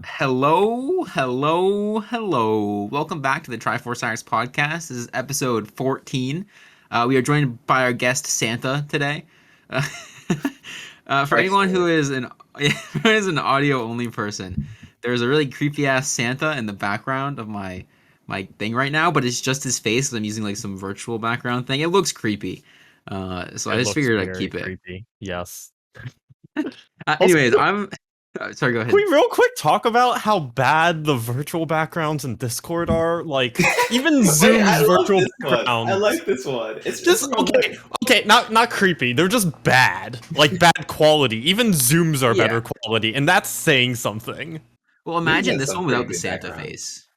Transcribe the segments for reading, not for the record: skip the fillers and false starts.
Hello, hello, hello. Welcome back to the Triforce Science Podcast. This is episode 14. We are joined by our guest Santa today. Uh, for anyone who Excellent. is who is an audio only person, there's a really creepy ass Santa in the background of my thing right now, but it's just his face 'cause I'm using like some virtual background thing. It looks creepy. So I It just looks figured I'd very keep it. creepy. Yes. Also, Anyways, I'm sorry, go can we ahead. real quick talk about how bad the virtual backgrounds in Discord are? Like, even Wait, I Zoom's love virtual this one. I backgrounds. like this one. It's Just real okay, nice. okay, not creepy. They're just bad. Like bad quality. Even Zoom's are Yeah. better quality, and that's saying something. Well, Zoom imagine has this some one pretty without the good Santa background. face.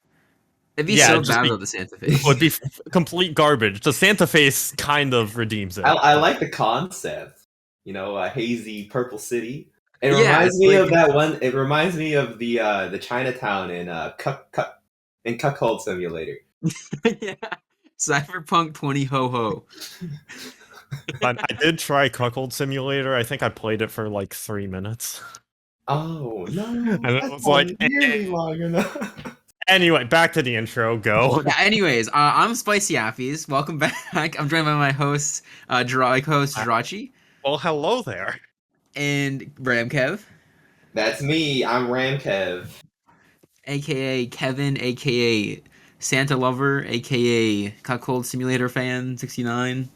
It'd be Yeah, so it'd just bad be without the Santa would face. be complete garbage. The Santa face kind of redeems I, it, I but like the concept. A hazy purple city. It Yeah, reminds it's me like of that one. It reminds me of the Chinatown in Cuckold Simulator. yeah, Cyberpunk 20 ho ho. I did try Cuckold Simulator. I think I played it for like 3 minutes, Oh and no, it that's was not like, nearly long enough. Anyway, back to the intro. Go. Yeah. Anyways, I'm Spicy Appies. Welcome back. I'm joined by my host, my co-host Jirachi Well, hello there. and Ramkev, That's me. I'm Ramkev. aka Kevin, aka Santa Lover, aka Cuckold Simulator Fan 69,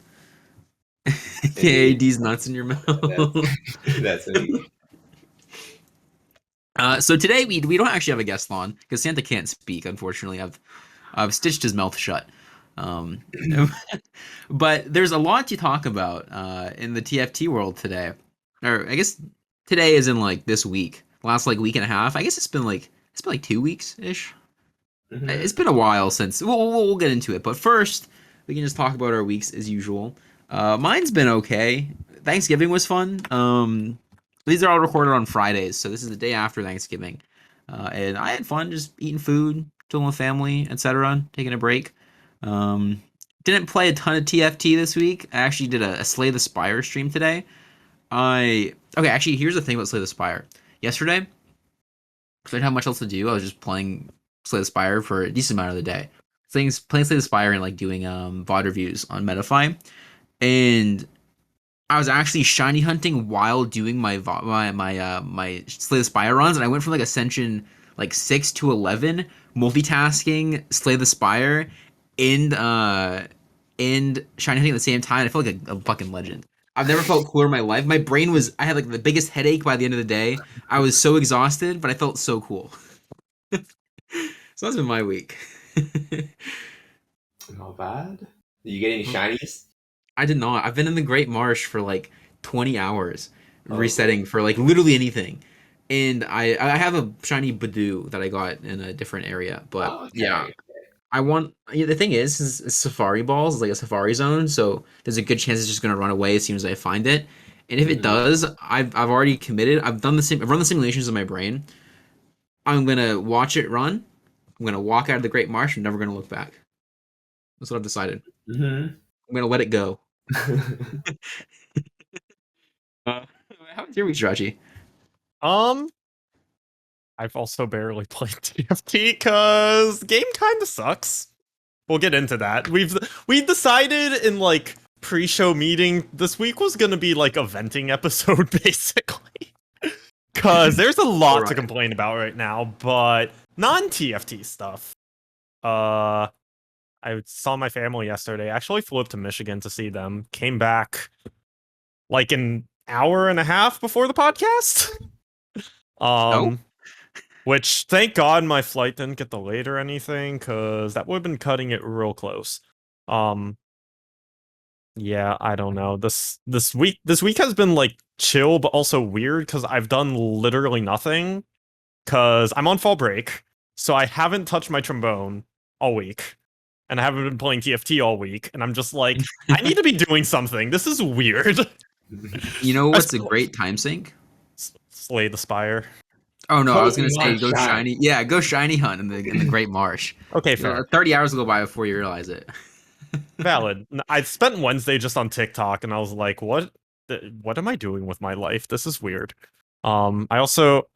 aka Indeed, D's nuts in your that's mouth. that's me. So today we don't actually have a guest on because Santa can't speak. Unfortunately, I've stitched his mouth shut. Um, but there's a lot to talk about in the TFT world today, or I guess today is in like this week, last like week and a half. I guess it's been like 2 weeks ish. It's hmm been a while since we'll get into it, but first we can just talk about our weeks as usual. Mine's been okay. Thanksgiving was fun. These are all recorded on Fridays, so this is the day after Thanksgiving, and I had fun just eating food, chilling with family, etc., taking a break. Um, didn't play a ton of TFT this week. I actually did a Slay the Spire stream today. I okay. Actually, here's the thing about Slay the Spire. Yesterday, because I didn't have much else to do, I was just playing Slay the Spire for a decent amount of the day. Playing Slay the Spire and like doing VOD reviews on Metafy, and I was actually shiny hunting while doing my Slay the Spire runs, and I went from like Ascension like 6 to 11, multitasking Slay the Spire and shiny hunting at the same time. I felt like a fucking legend. I've never felt cooler in my life. My brain was I had like the biggest headache by the end of the day. I was so exhausted, but I felt so cool. So that's been my week. Not bad. Did you get any shinies? I did not. I've been in the Great Marsh for like 20 hours, Okay. resetting for like literally anything. And I have a shiny Badoo that I got in a different area. But yeah, Okay. I want. Yeah, the thing is Safari Balls is like a Safari Zone, so there's a good chance it's just gonna run away as soon as I find it. And if it hmm does, I've already committed. I've run the simulations in my brain. I'm gonna watch it run. I'm gonna walk out of the Great Marsh. I'm never gonna look back. That's what I've decided. hmm I'm gonna let it go. Uh, how was your week, Jirachi? Um, I've also barely played TFT because game kind of sucks. We'll get into that. We decided in like pre-show meeting this week was gonna be like a venting episode basically. Cause there's a All lot to right. complain about right now, but non-TFT stuff. Uh, I saw my family yesterday. Actually flew up to Michigan to see them. Came back like an hour and a half before the podcast. Oh, Um, which thank God my flight didn't get delayed or anything, cause that would have been cutting it real close. Um, yeah, I don't know. This week has been like chill, but also weird because I've done literally nothing. Cause I'm on fall break, so I haven't touched my trombone all week, and I haven't been playing TFT all week, and I'm just like, I need to be doing something. This is weird. you know I what's a still great time sink? Slay the Spire. Oh no, I was gonna say Pokemon go Shine. shiny. Yeah, go shiny hunt in the Great Marsh. Okay, fair. 30 hours will go by before you realize it. Valid. I spent Wednesday just on TikTok, and I was like, what am I doing with my life? This is weird. I also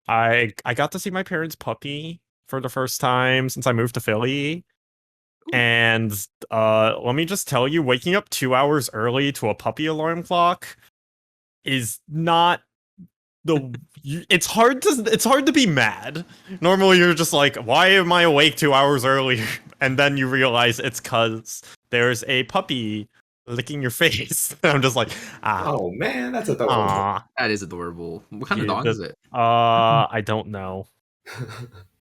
I got to see my parents' puppy for the first time since I moved to Philly. And let me just tell you, waking up 2 hours early to a puppy alarm clock is not it's hard to be mad. Normally you're just like, why am I awake 2 hours early? And then you realize it's cause there's a puppy licking your face. I'm just like, Oh man, that's adorable. That is adorable. What kind of Yeah, dog is it? I don't know.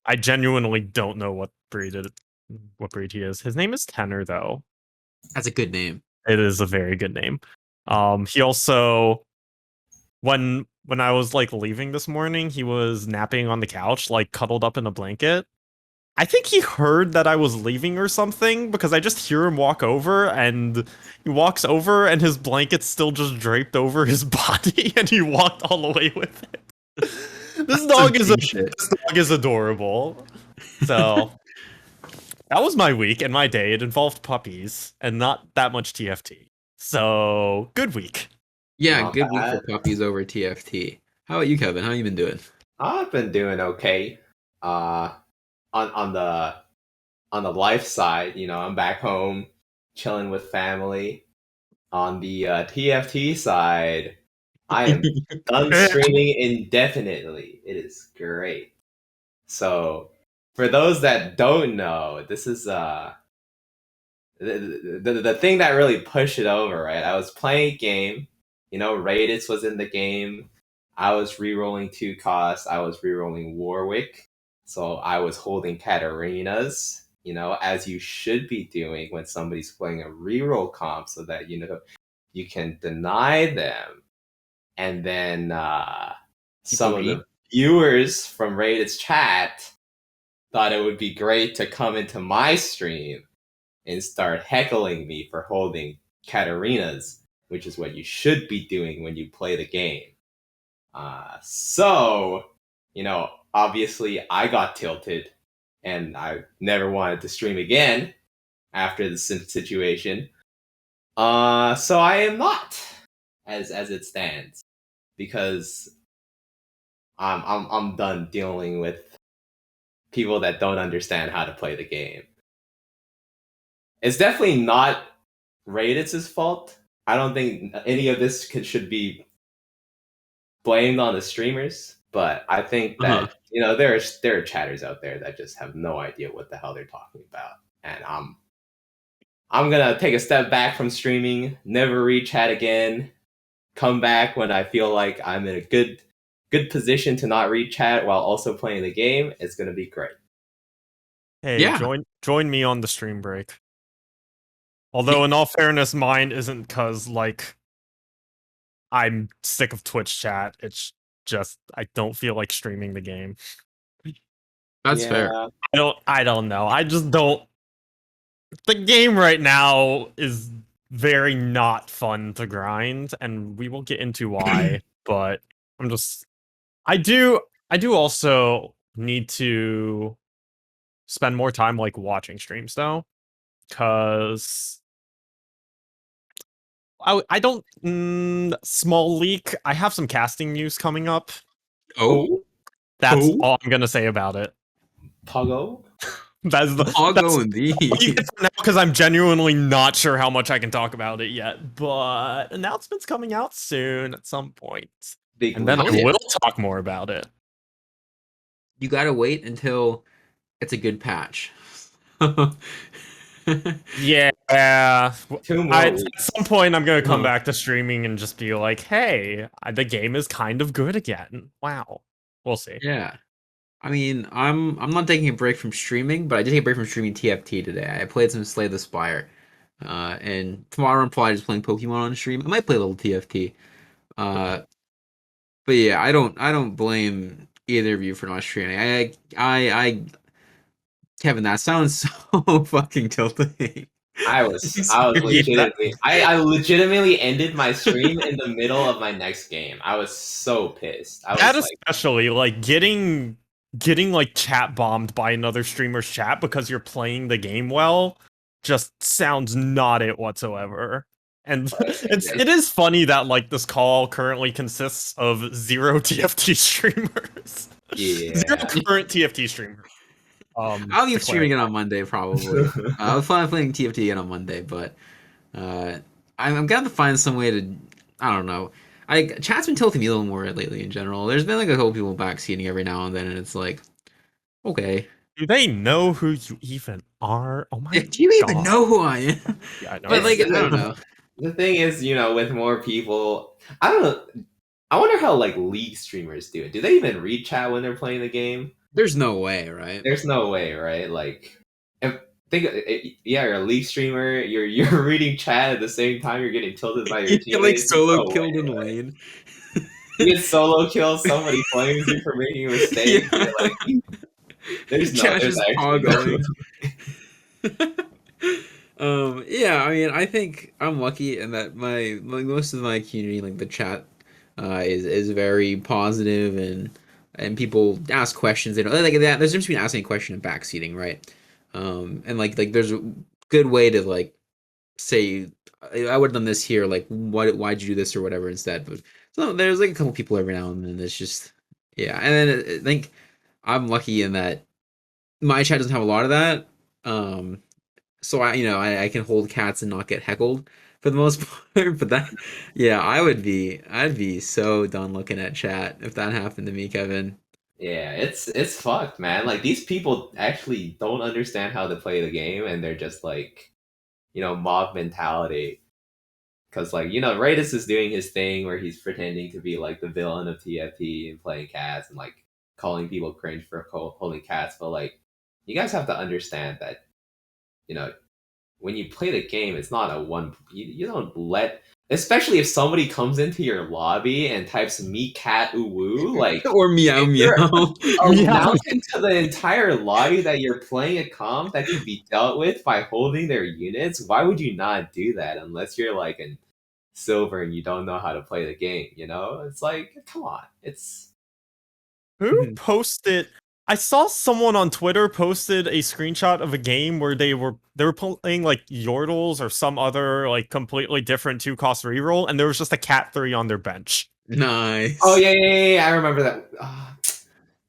I genuinely don't know what breed he is. His name is Tenor though. That's a good name. It is a very good name. He also when I was like leaving this morning, he was napping on the couch, like cuddled up in a blanket. I think he heard that I was leaving or something because I just hear him walk over and he walks over and his blanket's still just draped over his body and he walked all the way with it. This dog is adorable. So that was my week and my day. It involved puppies and not that much TFT. So good week. Yeah, Not good week for bad. puppies over TFT. How about you, Kevin? How you been doing? I've been doing okay. On the life side, I'm back home, chilling with family. On the TFT side, I am done streaming indefinitely. It is great. So, for those that don't know, this is the thing that really pushed it over, right? I was playing a game, Raditz was in the game. I was re-rolling 2 costs. I was re-rolling Warwick. So I was holding Katarinas, as you should be doing when somebody's playing a re-roll comp so that, you can deny them. And then some of the viewers from Raditz chat thought it would be great to come into my stream and start heckling me for holding Katarinas, which is what you should be doing when you play the game. So, obviously I got tilted and I never wanted to stream again after the situation. So I am not, as it stands, because I'm done dealing with people that don't understand how to play the game. It's definitely not Raditz's fault. I don't think any of this should be blamed on the streamers, but I think that there are chatters out there that just have no idea what the hell they're talking about, and I'm gonna take a step back from streaming, never re-chat again, come back when I feel like I'm in a good position to not re-chat while also playing the game. It's gonna be great. Hey, Yeah. join me on the stream break. Although, in all fairness, mine isn't because, like, I'm sick of Twitch chat. It's just, I don't feel like streaming the game. That's fair. I don't know. I just don't. The game right now is very not fun to grind, and we will get into why, but I do also need to spend more time, like, watching streams, though, because I don't small leak. I have some casting news coming up. Oh, That's all I'm gonna say about it. Puggo? That's indeed. Because I'm genuinely not sure how much I can talk about it yet. But announcements coming out soon at some point. And then I will talk more about it. You gotta wait until it's a good patch. Yeah. At some point, I'm gonna come back to streaming and just be like, "Hey, the game is kind of good again." Wow, we'll see. Yeah, I mean, I'm not taking a break from streaming, but I did take a break from streaming TFT today. I played some Slay the Spire, and tomorrow I'm probably just playing Pokemon on stream. I might play a little TFT, but yeah, I don't blame either of you for not streaming. Kevin, that sounds so fucking tilting. I legitimately ended my stream in the middle of my next game. I was so pissed. Especially like getting like chat bombed by another streamer's chat because you're playing the game well just sounds not it whatsoever. And it is funny that like this call currently consists of 0 TFT streamers. Zero Yeah. current TFT streamer. I'll be to streaming it clarify. on Monday probably. I was planning playing TFT again on Monday, but I'm gonna find some way to. I don't know. Chat's been tilting me a little more lately in general. There's been like a couple people backseating every now and then, and it's like, okay, Do they know who you even are? Oh my do you even god. know who I am? Yeah, I know. But like, It's I don't know. the thing is, with more people, I don't know. I wonder how like league streamers do it. Do they even read chat when they're playing the game? There's no way, right? There's no way, right? Like, if, yeah, you're a league streamer. You're reading chat at the same time. You're getting tilted by your You get like teammates. solo No killed way. in lane. You get solo kills. Somebody flames you for making a mistake. Yeah. You're like, Chat's there's just actually no. pogoing. Yeah, I mean, I think I'm lucky in that my like most of my community, like the chat, is very positive and people ask questions. They don't like that. There's a difference between asking a question and backseating, right? And like there's a good way to like say I would have done this here, like why'd you do this or whatever instead. But so there's like a couple people every now and then. It's just yeah, and then I think I'm lucky in that my chat doesn't have a lot of that. So I can hold cats and not get heckled for the most part. But that, yeah, I'd be so done looking at chat if that happened to me, Kevin. Yeah, it's fucked, man. Like these people actually don't understand how to play the game, and they're just like, mob mentality. Because like Raidus is doing his thing where he's pretending to be like the villain of TFT and playing cats and like calling people cringe for holding cats, but like you guys have to understand that you know when you play the game, it's not a one. You don't let, especially if somebody comes into your lobby and types "me cat ooh woo," like Or meow you're meow. announcing to the entire lobby that you're playing a comp that can be dealt with by holding their units. Why would you not do that unless you're like an silver and you don't know how to play the game? It's like, come on, it's Who posted? I saw someone on Twitter posted a screenshot of a game where they were playing like Yordles or some other like completely different 2-cost reroll, and there was just a cat 3 on their bench. Nice. oh yeah, I remember that.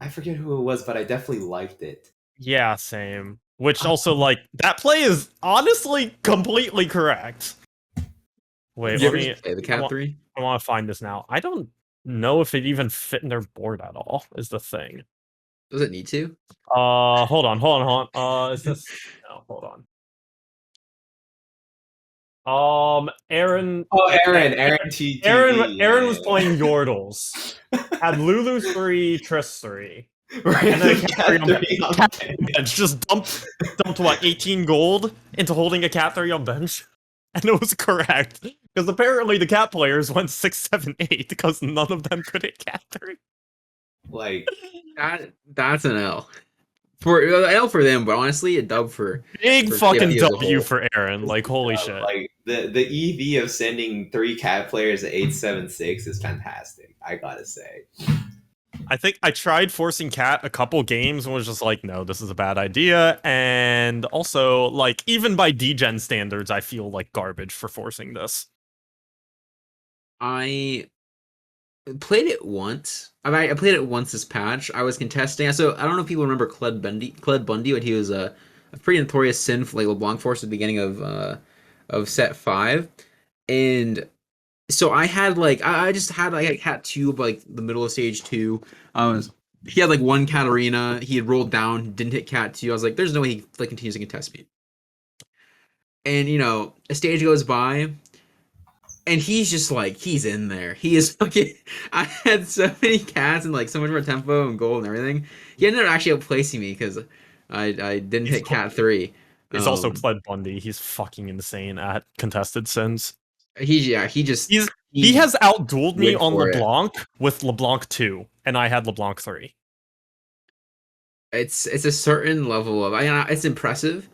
I forget who it was, but I definitely liked it. Yeah, same. Which also like that play is honestly completely correct. Wait, Did you let ever me. just play the cat 3? I want to find this now. I don't know if it even fit in their board at all. Is the thing. Does it need to? Hold on. Is this? No, hold on. Aaron. Oh, Aaron TTD. Aaron was playing Yordles. Had Lulu 3, Triss 3. And then a cat 3 on bench. Just dumped what, 18 gold into holding a cat 3 on bench? And it was correct. Because apparently the cat players went 6, 7, 8 because none of them could hit cat 3. Like That's an L. For an L for them, but honestly, a dub for Big for fucking TFT as a W whole. for Aaron. Like, holy shit. like the EV of sending 3 cat players to 876 is fantastic, I gotta say. I think I tried forcing cat a couple games and was just like, no, this is a bad idea. And also, like, even by degen standards, I feel like garbage for forcing this. I played it once. I played it once this patch. I was contesting. So I don't know if people remember Cled Bundy, but he was a pretty notorious sin for like LeBlanc Force at the beginning of set 5. And so I had like I just had like a cat 2 by like the middle of stage 2. He had like one Katarina. He had rolled down, didn't hit cat 2. I was like, there's no way he like continues to contest me. And a stage goes by, and he's just like, he's in there. He is fucking. I had so many cats and like so much more tempo and gold and everything. He ended up actually outplacing me because I didn't hit cat 3. He's also Cled Bundy. He's fucking insane at contested sins. He has outdueled me went on for it. LeBlanc with LeBlanc 2, and I had LeBlanc 3. It's a certain level of it's impressive.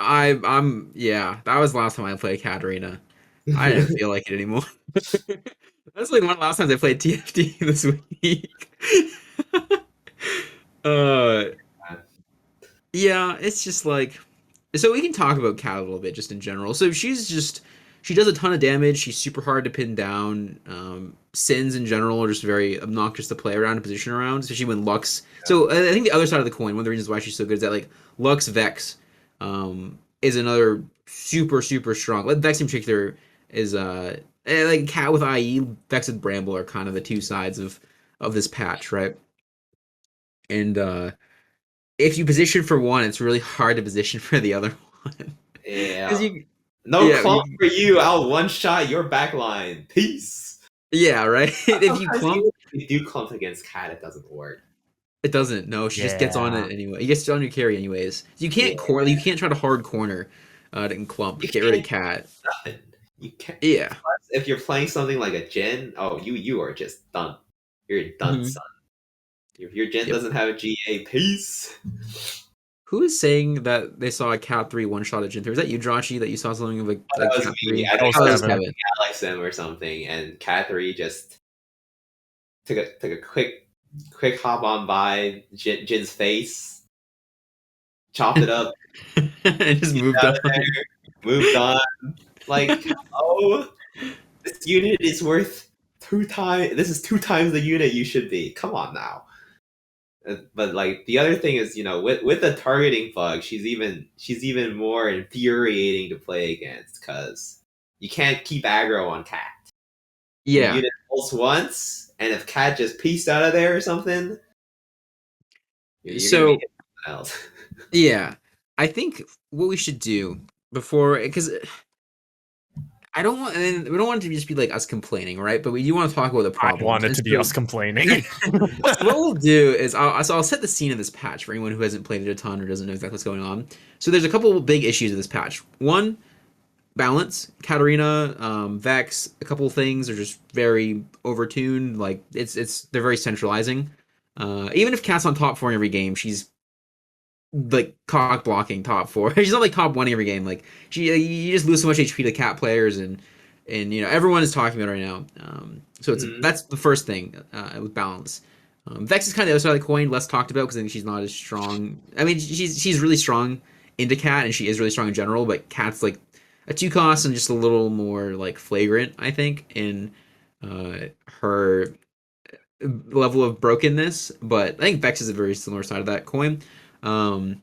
I'm yeah, that was the last time I played Katarina. I didn't feel like it anymore. That's like one of the last times I played TFT this week. Yeah, it's just like, so we can talk about Kat a little bit just in general. So she's just she does a ton of damage. She's super hard to pin down. Sins in general are just very obnoxious to play around and position around, especially when Lux. So I think the other side of the coin, one of the reasons why she's so good is that like Lux Vex is another super strong. Like Vex in particular is like Cat with IE, Vex with Bramble are kind of the two sides of this patch, right? And if you position for one, it's really hard to position for the other one. Yeah. 'Cause you, No yeah, clump for you. I'll one shot your backline. Peace. yeah, right. If you Sometimes clump, even if you do clump against Cat, it doesn't work. it doesn't. No, she just gets on Yeah. it anyway. He gets on your carry anyways. You can't Yeah. You can't try to hard corner and clump to You get rid of can't Cat. Nothing. You can't. Yeah. If you're playing something like a Jin, oh, you are just done. You're done, Mhm. son. If your Jin Yep. doesn't have a GA, peace. Who is saying that they saw a Cat 3 one shot at Jin 3? Was that you, Joshi, that you saw something of like That was Cat me. 3? I think That I was was Kevin. playing Alex M or something, and Cat 3 just took a quick hop on by Jin's face, chopped it up, and just moved out on. of there, moved on. Like, oh, this unit is worth 2 times. This is 2 times the unit you should be. Come on now. But like the other thing is, with the targeting bug, she's even more infuriating to play against because you can't keep aggro on Cat. The Yeah. unit pulls once, and if Cat just pieced out of there or something, you're So- gonna be hitting something else. Yeah. I think what we should do before, because I don't want, and we don't want it to just be like us complaining, right? But we do want to talk about the I problems. want it And to be so- us complaining. So what we'll do is I'll set the scene of this patch for anyone who hasn't played it a ton or doesn't know exactly what's going on. So there's a couple of big issues with this patch. One, balance. Katarina, Vex, a couple of things are just very overtuned. Like they're very centralizing. Even if Cat's on top 4 in every game, she's like cock blocking top 4. She's not like top 1 every game. Like you just lose so much HP to Cat players and everyone is talking about it right now. So that's the first thing with balance. Vex is kind of the other side of the coin, less talked about because I think she's not as strong. I mean, she's really strong into Cat and she is really strong in general, but Cat's like a 2 cost and just a little more like flagrant, I think, in her level of brokenness. But I think Vex is a very similar side of that coin. And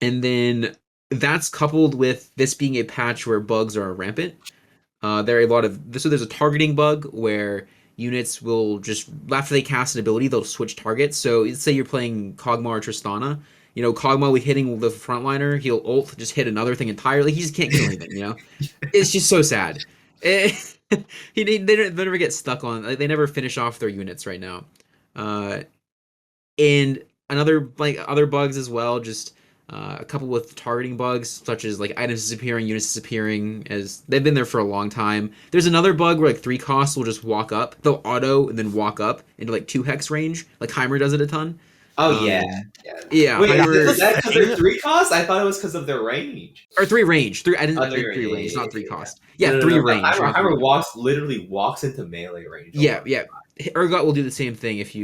then that's coupled with this being a patch where bugs are rampant. There are a lot of so there's a targeting bug where units will just after they cast an ability they'll switch targets. So let's say you're playing Kog'Maw or Tristana. Kog'Maw with hitting the frontliner, he'll ult just hit another thing entirely. He just can't kill anything. It's just so sad. They never get stuck on. Like, they never finish off their units right now. And another like other bugs as well. Just a couple with targeting bugs, such as like items disappearing, units disappearing, as they've been there for a long time. There's another bug where like 3 costs will just walk up. They'll auto and then walk up into like 2 hex range. Like Heimer does it a ton. Oh yeah. Yeah. Wait, Heimer, is that because they're 3 costs? I thought it was because of their range. or 3 range. 3. I didn't Oh, think 3 3 range, not 3 yeah. cost. Yeah, No, 3 no, range. not Heimer 3. literally walks into melee range. Yeah. Urgot will do the same thing if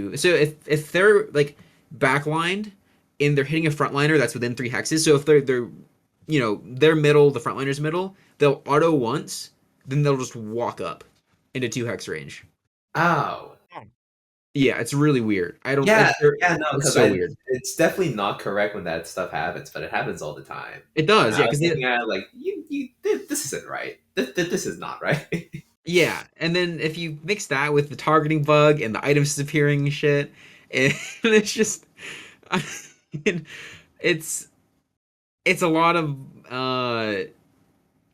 they're like backlined and they're hitting a frontliner that's within 3 hexes. So if they're middle, the frontliner's middle, they'll auto once, then they'll just walk up into 2 hex range. Oh. Yeah, it's really weird. I don't. Yeah, no, because it's so weird. It's definitely not correct when that stuff happens, but it happens all the time. It does, And yeah. I was Because looking at it like, this isn't right. This is not right. yeah, and then if you mix that with the targeting bug and the items disappearing shit, and it's just, I mean, it's a lot of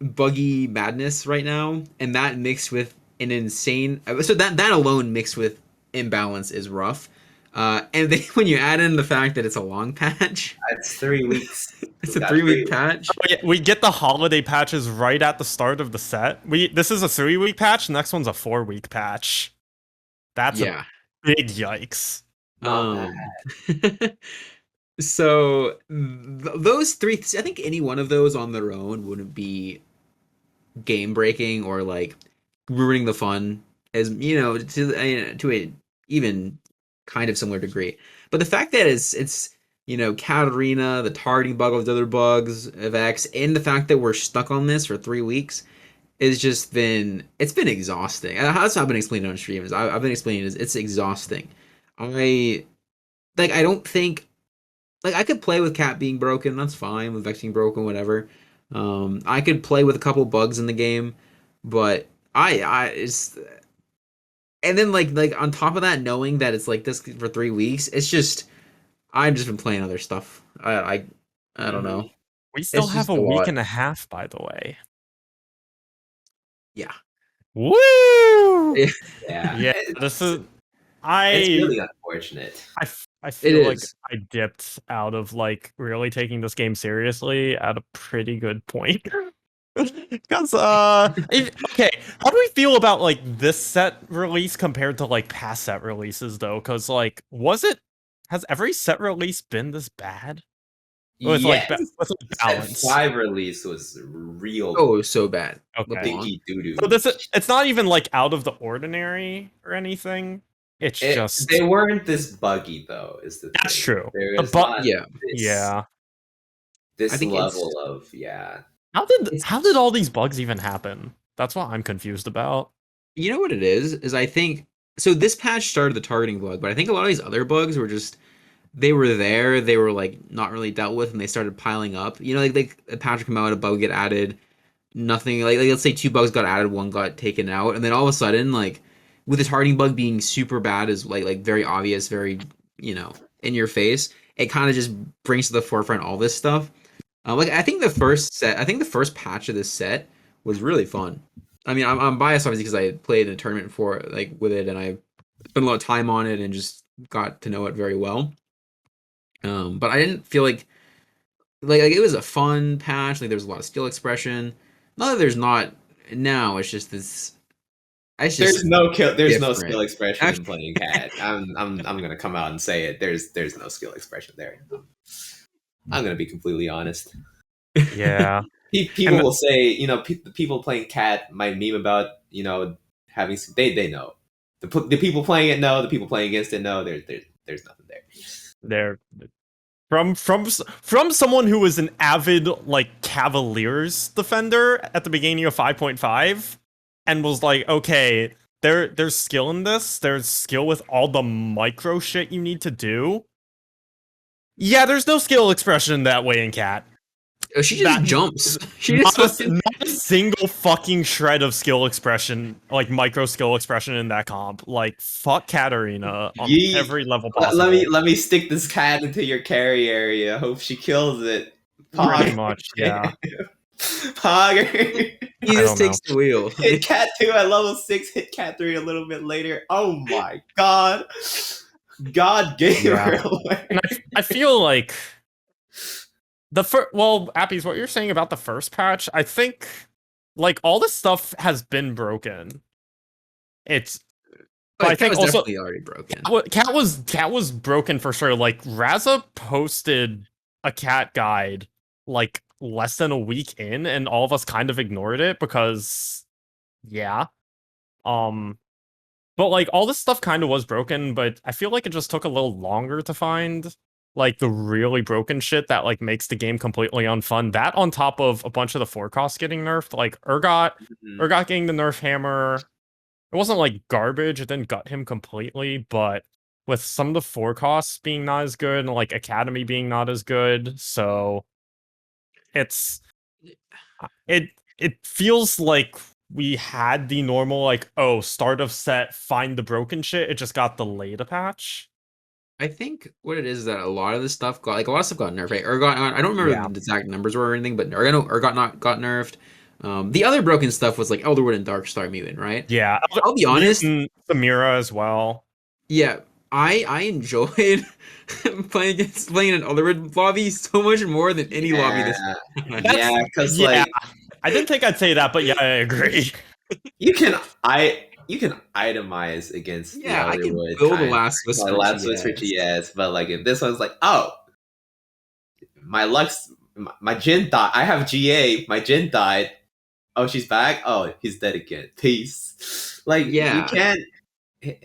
buggy madness right now, and that mixed with an insane. So that alone mixed with imbalance is rough. And then when you add in the fact that it's a long patch, It's 3 weeks. it's We a got 3-week patch. We get the holiday patches right at the start of the set. This is a 3-week patch. Next one's a 4-week patch. That's Yeah. a big yikes. Not bad. So those 3, I think any one of those on their own wouldn't be game breaking or like ruining the fun, as to a even kind of similar degree. But the fact that it's Katarina, the targeting bug, all these other bugs of X, and the fact that we're stuck on this for 3 weeks, it's just been exhausting. And that's how I've been explaining it on streams. I've been explaining it. It's exhausting. I I don't think I could play with Cat being broken. That's fine with Vex being broken, whatever. I could play with a couple bugs in the game, but I it's and then on top of that, knowing that it's like this for 3 weeks, it's just I've just been playing other stuff. I don't know. We still It's have just a a week lot. and a half, by the way. Yeah. Woo! Yeah, Yeah, Yeah, this is it's I really unfortunate. I it feel like is. I dipped out of like really taking this game seriously at a pretty good point. Because okay, how do we feel about like this set release compared to like past set releases though? Because like, has every set release been this bad with like Yes, with like, set balance? 5 release was real Oh, it was so bad. Okay, LeBlanc. dinky doo so doo. it's not even like out of the ordinary or anything. It's just They weren't this buggy though. Is the that's thing. true. There The is but not Yeah. this yeah. I this think level of it's How did all these bugs even happen? That's what I'm confused about. you know what it is I think so this patch started the targeting bug, but I think a lot of these other bugs were just they were there, they were like not really dealt with and they started piling up. You know, like a patch would come out, a bug get added, nothing like let's say two bugs got added, one got taken out, and then all of a sudden with the targeting bug being super bad is very obvious, very in your face, it kind of just brings to the forefront all this stuff. I think the first patch of this set was really fun. I mean, I'm biased obviously because I played in a tournament for with it, and I spent a lot of time on it and just got to know it very well. But I didn't feel like it was a fun patch. Like there was a lot of skill expression. Not that there's not now. It's just this. It's there's just no there's no different. skill expression in Actually, playing cat. I'm gonna come out and say it. There's no skill expression there. I'm gonna be completely honest. Yeah. People And will say, the people playing cat might meme about, having they know. The people playing it know. The people playing against it know. There's nothing there. there from someone who was an avid like Cavaliers defender at the beginning of 5.5 and was like, okay, there's skill in this. There's skill with all the micro shit you need to do. Yeah, there's no skill expression that way in Cat. oh, she just That jumps. She just fucking. not a single fucking shred of skill expression, like micro skill expression in that comp. Like fuck Katarina on Yeet. every level Let, possible. let me stick this cat into your carry area. Hope she kills it. Pretty Pog. much, yeah. Pogger. He I just don't know. takes the wheel. Hit cat 2 at level 6, hit cat 3 a little bit later. Oh my god. God gave Yeah. her away. And I feel like the first, well, Appies, what you're saying about the first patch, I think like all this stuff has been broken. It's but I Cat think was also definitely already broken. Cat was broken for sure. Like Raza posted a Cat guide like less than a week in, and all of us kind of ignored it because yeah. But like all this stuff kind of was broken, but I feel like it just took a little longer to find like the really broken shit that like makes the game completely unfun. That on top of a bunch of the forecasts getting nerfed, like Urgot getting the nerf hammer. It wasn't like garbage, it didn't gut him completely, but with some of the forecasts being not as good and like Academy being not as good, so it's it it feels like we had the normal like, oh, start of set, find the broken shit. It just got delayed a patch. I think what it is that a lot of this stuff got a lot of stuff got nerfed. Right? Urgot, I don't remember Yeah. the exact numbers were or anything, but I know Urgot not got nerfed. The other broken stuff was like Elderwood and Darkstar Mutant, right? Yeah. I'll be honest. Samira as well. Yeah, I enjoyed playing an Elderwood lobby so much more than any lobby this. Yeah, because Yeah. I didn't think I'd say that, but yeah, I agree. you can itemize against Yeah, the I can Elderwood build a kind Last my Whisper last Whisper TS. TS, but like if this one's like, oh, my Lux, my Jin died. I have GA. My Jin died. Oh, she's back. Oh, he's dead again. Peace. Like Yeah. you can't.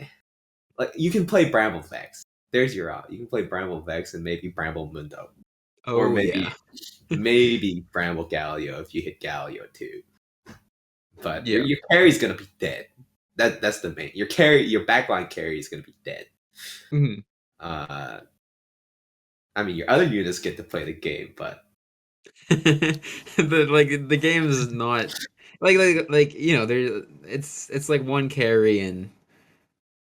Like you can play Bramble Vex. There's your out. You can play Bramble Vex and maybe Bramble Mundo, or Oh maybe yeah. maybe Bramble Galio if you hit Galio too. but Yeah. your carry's gonna be dead. That's the main. Your backline carry is gonna be dead. Mhm. I mean, your other units get to play the game, but The game is not like there it's like one carry and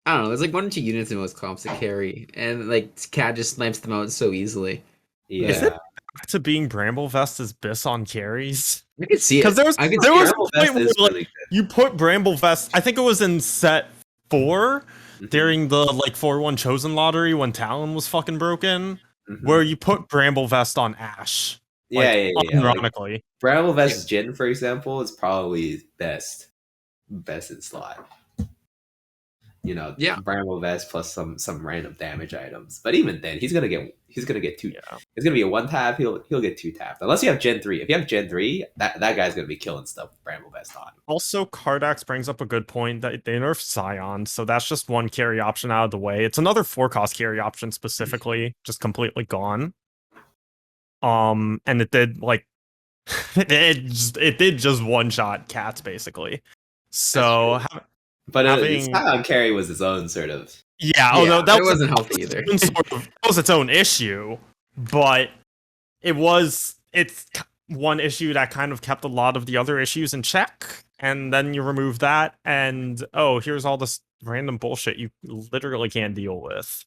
I don't know. There's like one or two units in most comps that carry, and like Cat just slams them out so easily. Is it yeah. back to being Bramblevest as Biss on carries? I could see Because it. there was I could there see was it. a Bramble point Vest where is like really you put Bramblevest. I think it was in set 4 good. during the like 4-1 chosen lottery when Talon was fucking broken, Mhm. where you put Bramblevest on Ash. Yeah, Like, yeah. Like, unironically. Bramble vs Jin, for example, is probably best in slot. Yeah. Bramble Vest plus some random damage items. But even then, he's gonna get two. Yeah. It's gonna be a one tap. He'll get two tapped unless you have Gen 3. If you have Gen 3, that guy's gonna be killing stuff with Bramble Vest on. Also, Cardax brings up a good point that they nerfed Scion, so that's just one carry option out of the way. It's another 4-cost carry option specifically, just completely gone. And it did like it did just one shot cats basically. So But having Scion carry was his own sort of. yeah, oh no, that it wasn't healthy either. that was its own issue, but it's one issue that kind of kept a lot of the other issues in check, and then you remove that, and oh, here's all this random bullshit you literally can't deal with.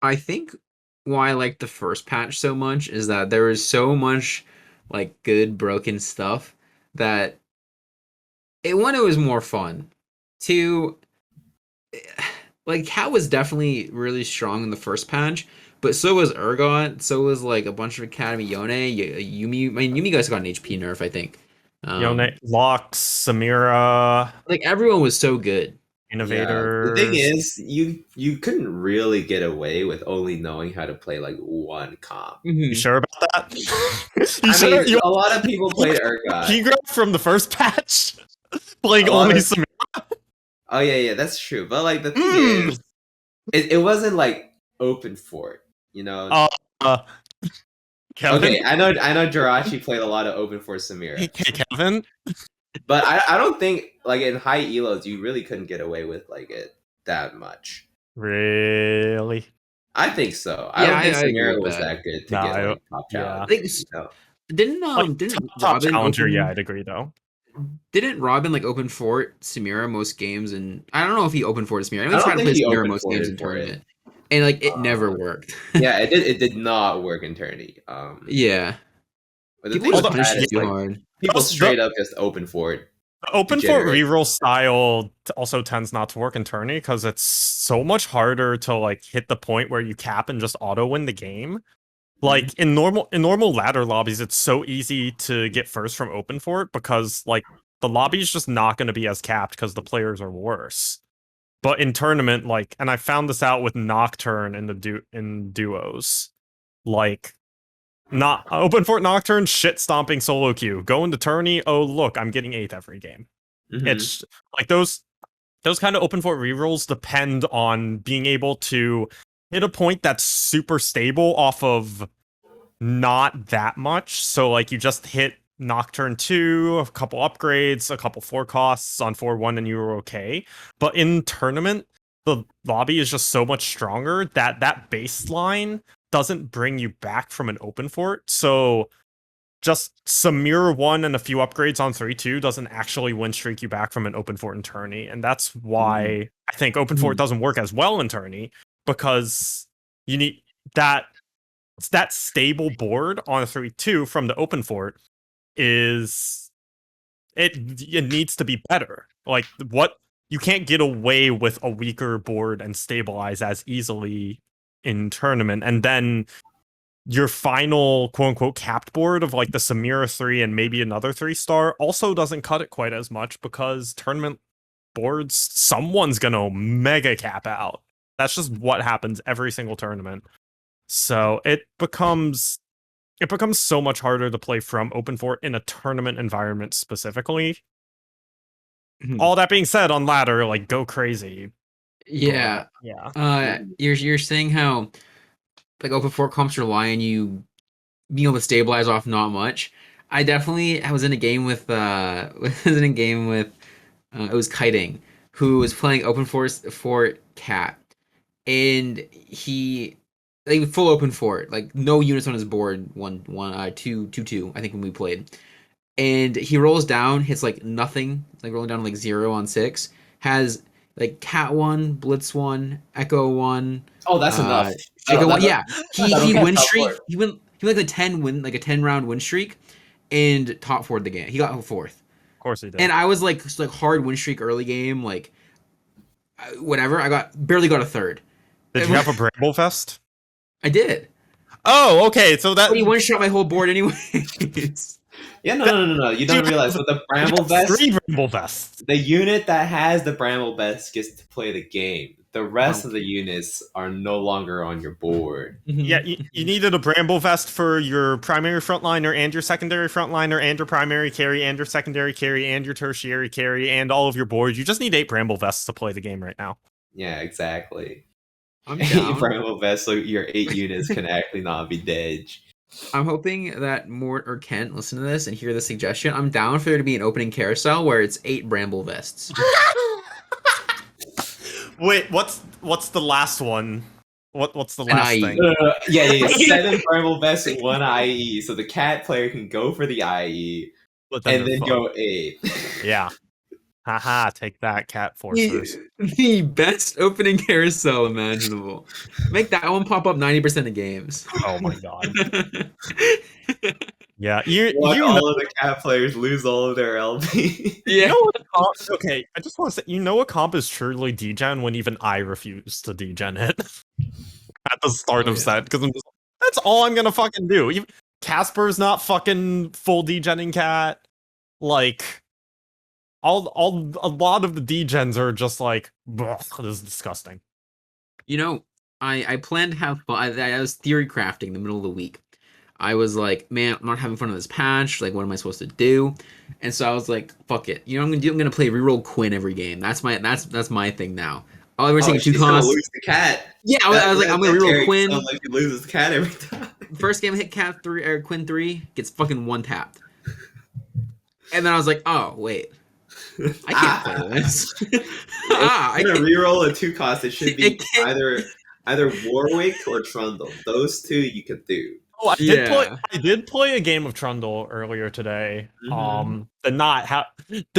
I think why I like the first patch so much is that there is so much like good broken stuff that it was more fun. Two, like Cat was definitely really strong in the first patch, but so was Urgot, so was like a bunch of Academy Yone, Yumi. I mean, Yumi guys got an HP nerf, I think. Yone, Lux, Samira, Like everyone was so good. Innovators. The thing is, you couldn't really get away with only knowing how to play like one comp. You sure about that? A lot of people played Urgot. He grew up from the first patch, playing A lot only of- Samira. Oh yeah, that's true. But like the thing is, it wasn't like open fort, Kevin? Okay, I know Jirachi played a lot of open fort Samira, Hey, Kevin? but I don't think like in high elos you really couldn't get away with like it that much. Really? I think so. Yeah, I don't think I agree Samira with was that. that good to No, get I- like top yeah. challenge. Like, didn't Like, didn't top Robin challenger, open, yeah, I'd agree though. Didn't Robin like open fort Samira most games? And I don't know if he opened fort Samira. I know I he don't tried to think play he Samira open most games in forted for it. tournament, and like it never worked. Yeah, it did not work in tourney. Yeah, But the people thing just with punish that it is too like hard. people Also, straight up just open fort. The open fort Degenerate. reroll style also tends not to work in tourney because it's so much harder to like hit the point where you cap and just auto win the game. Like in normal ladder lobbies, it's so easy to get first from open fort because like the lobby is just not going to be as capped because the players are worse. But in tournament, like, and I found this out with Nocturne in the in duos, like, not open fort Nocturne shit stomping solo queue. Go into tourney. Oh look, I'm getting 8th every game. Mhm. It's like those kind of open fort rerolls depend on being able to hit a point that's super stable off of not that much. So like you just hit Nocturne 2, a couple upgrades, a couple 4 costs on 4-1 and you were okay. But in tournament, the lobby is just so much stronger that that baseline doesn't bring you back from an open fort. So just Samira 1 and a few upgrades on 3-2 doesn't actually win streak you back from an open fort in tourney. And that's why I think open fort doesn't work as well in tourney, because you need that stable board on a 3-2 from the open fort is it needs to be better. Like what you can't get away with a weaker board and stabilize as easily in tournament, and then your final quote unquote capped board of like the Samira 3 and maybe another 3-star also doesn't cut it quite as much because tournament boards, someone's gonna mega cap out. That's just what happens every single tournament. So it becomes so much harder to play from open fort in a tournament environment specifically. All that being said, on ladder, like go crazy. Yeah, Yeah. you're saying how like open fort comps rely on you being able to stabilize off not much. I was in a game with was in a game with it was kiting who was playing open force for cat and he like full open fort like no units on his board two I think when we played and he rolls down hits like nothing like rolling down like 0 on 6 has like cat 1 blitz 1 echo 1 Oh, that's enough. echo 1 That'll- yeah that'll he get win top streak four. he went like a 10 win like a 10 round win streak and top four the game he got fourth Of course he did. and I was like hard win streak early game like whatever I barely got a third. Did you have a Bramble Fest? I did. Oh, okay. So that But he one shot my whole board anyways. Yeah, no. You don't Dude, realize with the you Bramble have Vest, 3 Bramble Vests. the unit that has the Bramble Vest gets to play the game. The rest of the units are no longer on your board. Yeah, you needed a Bramble Vest for your primary frontliner and your secondary frontliner and your primary carry and your secondary carry and your tertiary carry and all of your boards. You just need 8 Bramble Vests to play the game right now. Yeah, exactly. I'm 8 down. Bramble Vests, so your 8 units can actually not be dead. I'm hoping that Mort or Kent listen to this and hear the suggestion. I'm down for there to be an opening carousel where it's 8 Bramble Vests. Wait, what's the last one? What's the An last IE. thing? Yeah. 7 Bramble Vests and 1 IE, so the cat player can go for the IE But and they're then fun. go 8. Yeah. Haha, take that, cat forcers. The best opening carousel imaginable. Make that one pop up 90% of games. Oh my god. Yeah, you Watch know, all of the cat players lose all of their LP. you Yeah. know what a comp, okay, I just want to say, you know a comp is truly degen when even I refuse to degen it at the start Oh, of yeah. set, because that's all I'm gonna fucking do. Even Casper's not fucking full degenning cat. Like, a lot of the degens are just like, this is disgusting. You know, I planned to have fun. I was theory crafting the middle of the week. I was like, man, I'm not having fun with this patch. Like, what am I supposed to do? And so I was like, fuck it. You know what I'm gonna do? I'm gonna play reroll Quinn every game. That's my thing now. Oh, we're saying 2 she's gonna costs. lose the cat. Yeah, I was like, I'm gonna reroll Quinn. Sounds like he loses the cat every time. First game hit cat 3 or Quinn 3 gets fucking 1 tapped. And then I was like, oh wait, I can't play this. I can't. reroll a 2 cost. It should be It can't- either Warwick or Trundle. Those 2 you could do. Oh, I Yeah. did play a game of Trundle earlier today. Mhm. Did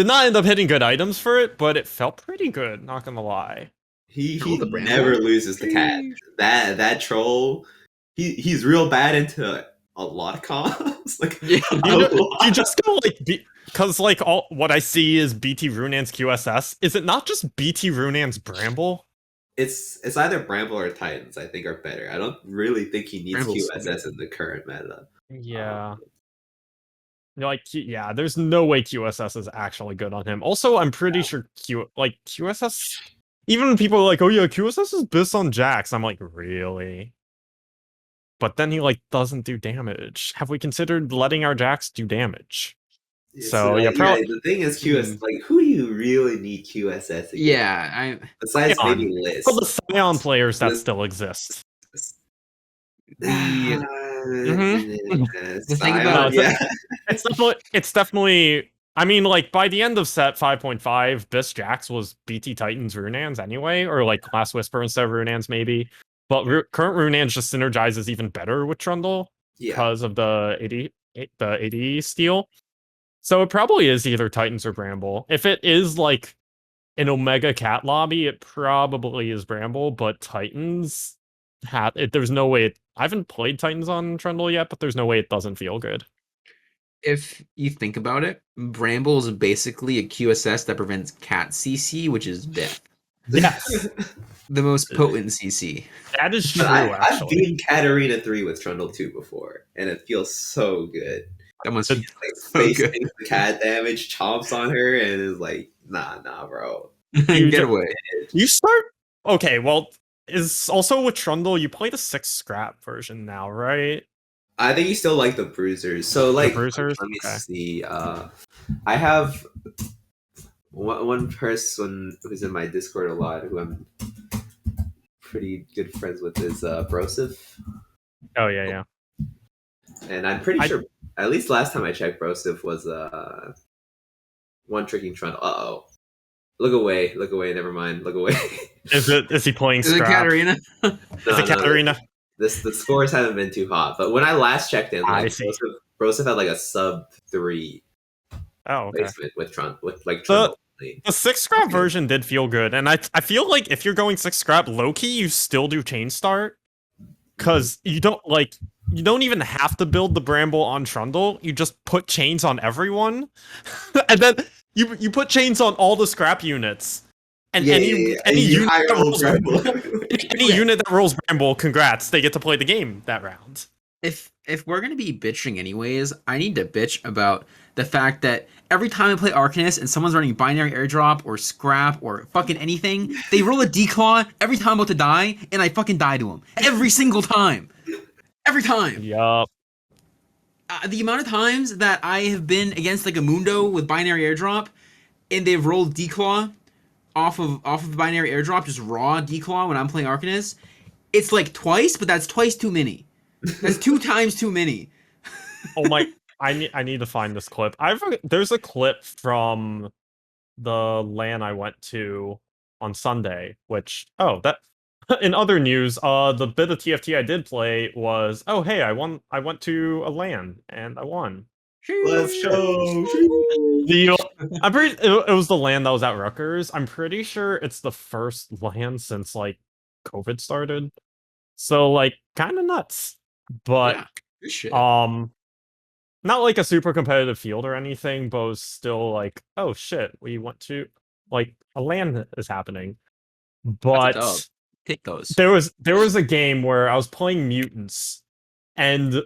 not end up hitting good items for it, but it felt pretty good, not gonna lie. He Troll the Bramble. never loses the cat. That troll, he's real bad into a lot of cons. Like Yeah. You just go like because like all what I see is BT Runan's QSS. Is it not just BT Runan's Bramble? it's either Bramble or Titans. I think are better. I don't really think he needs Bramble's QSS in the current meta. Yeah. Like yeah, there's no way QSS is actually good on him. Also, I'm pretty sure QSS. Even when people are like, "Oh yeah, QSS is bis on Jax," I'm like, really? But then he like doesn't do damage. Have we considered letting our Jax do damage? So, yeah, the thing is QSS. Like, who do you really need QSS? Against? Yeah, Besides Scion. maybe Liz. For the Scion players that Liz- still exist. the The thing about- yeah. It's definitely. I mean, like by the end of set 5.5, Bis Jax was BT Titans Runans anyway, or like Class Whisper instead of Runans maybe. But current Runans just synergizes even better with Trundle Yeah. because of the 80 steal. So it probably is either Titans or Bramble. If it is like an Omega Cat lobby, it probably is Bramble, but Titans there's no way I haven't played Titans on Trundle yet, but there's no way it doesn't feel good. if you think about it, Bramble is basically a QSS that prevents cat CC, which is death. Yes, The most potent CC. that is true. But I've Actually, beaten Katarina 3 with Trundle 2 before, and it feels so good. That must The- be Like, So Space good. takes the cat damage, chomps on her, and is like, nah, bro. get away. you start. Okay, well, is also with Trundle, you play the 6 scrap version now, right? I think you still like the bruisers. So, like, bruisers? let me Okay. see. I have one person who's in my Discord a lot, who I'm pretty good friends with, is Broseph. Oh yeah. And I'm pretty I- sure At least last time I checked, Brosif was one tricking Trundle. Look away, never mind, look away. Is he playing Is it Scrap? Katarina? Is it Katarina? The scores haven't been too hot, but when I last checked in, I like see. Brosif had like a sub 3 Oh, okay. placement with Trundle. The 6 scrap version did feel good, and I feel like if you're going 6 scrap low-key, you still do chain start. Cause you don't even have to build the Bramble on Trundle, you just put chains on everyone. And then you put chains on all the scrap units. And any unit that rolls Bramble, congrats, they get to play the game that round. If we're gonna be bitching anyways, I need to bitch about the fact that every time I play Arcanist and someone's running binary airdrop or scrap or fucking anything, they roll a declaw every time I'm about to die, and I fucking die to them every single time. Every time. Yup. The amount of times that I have been against like a Mundo with binary airdrop, and they've rolled declaw off of the binary airdrop, just raw declaw when I'm playing Arcanist, it's like twice, but that's twice too many. That's 2 times too many. Oh my! I need to find this clip. There's a clip from the LAN I went to on Sunday, which that in other news, the bit of TFT I did play was hey, I went to a LAN and I won. Let's go. It was the LAN that was at Rutgers. I'm pretty sure it's the first LAN since like COVID started. So like kind of nuts. But Yeah, shit. not like a super competitive field or anything, but it was still like, oh shit, we went to like a LAN is happening. But take those. There was a game where I was playing mutants, and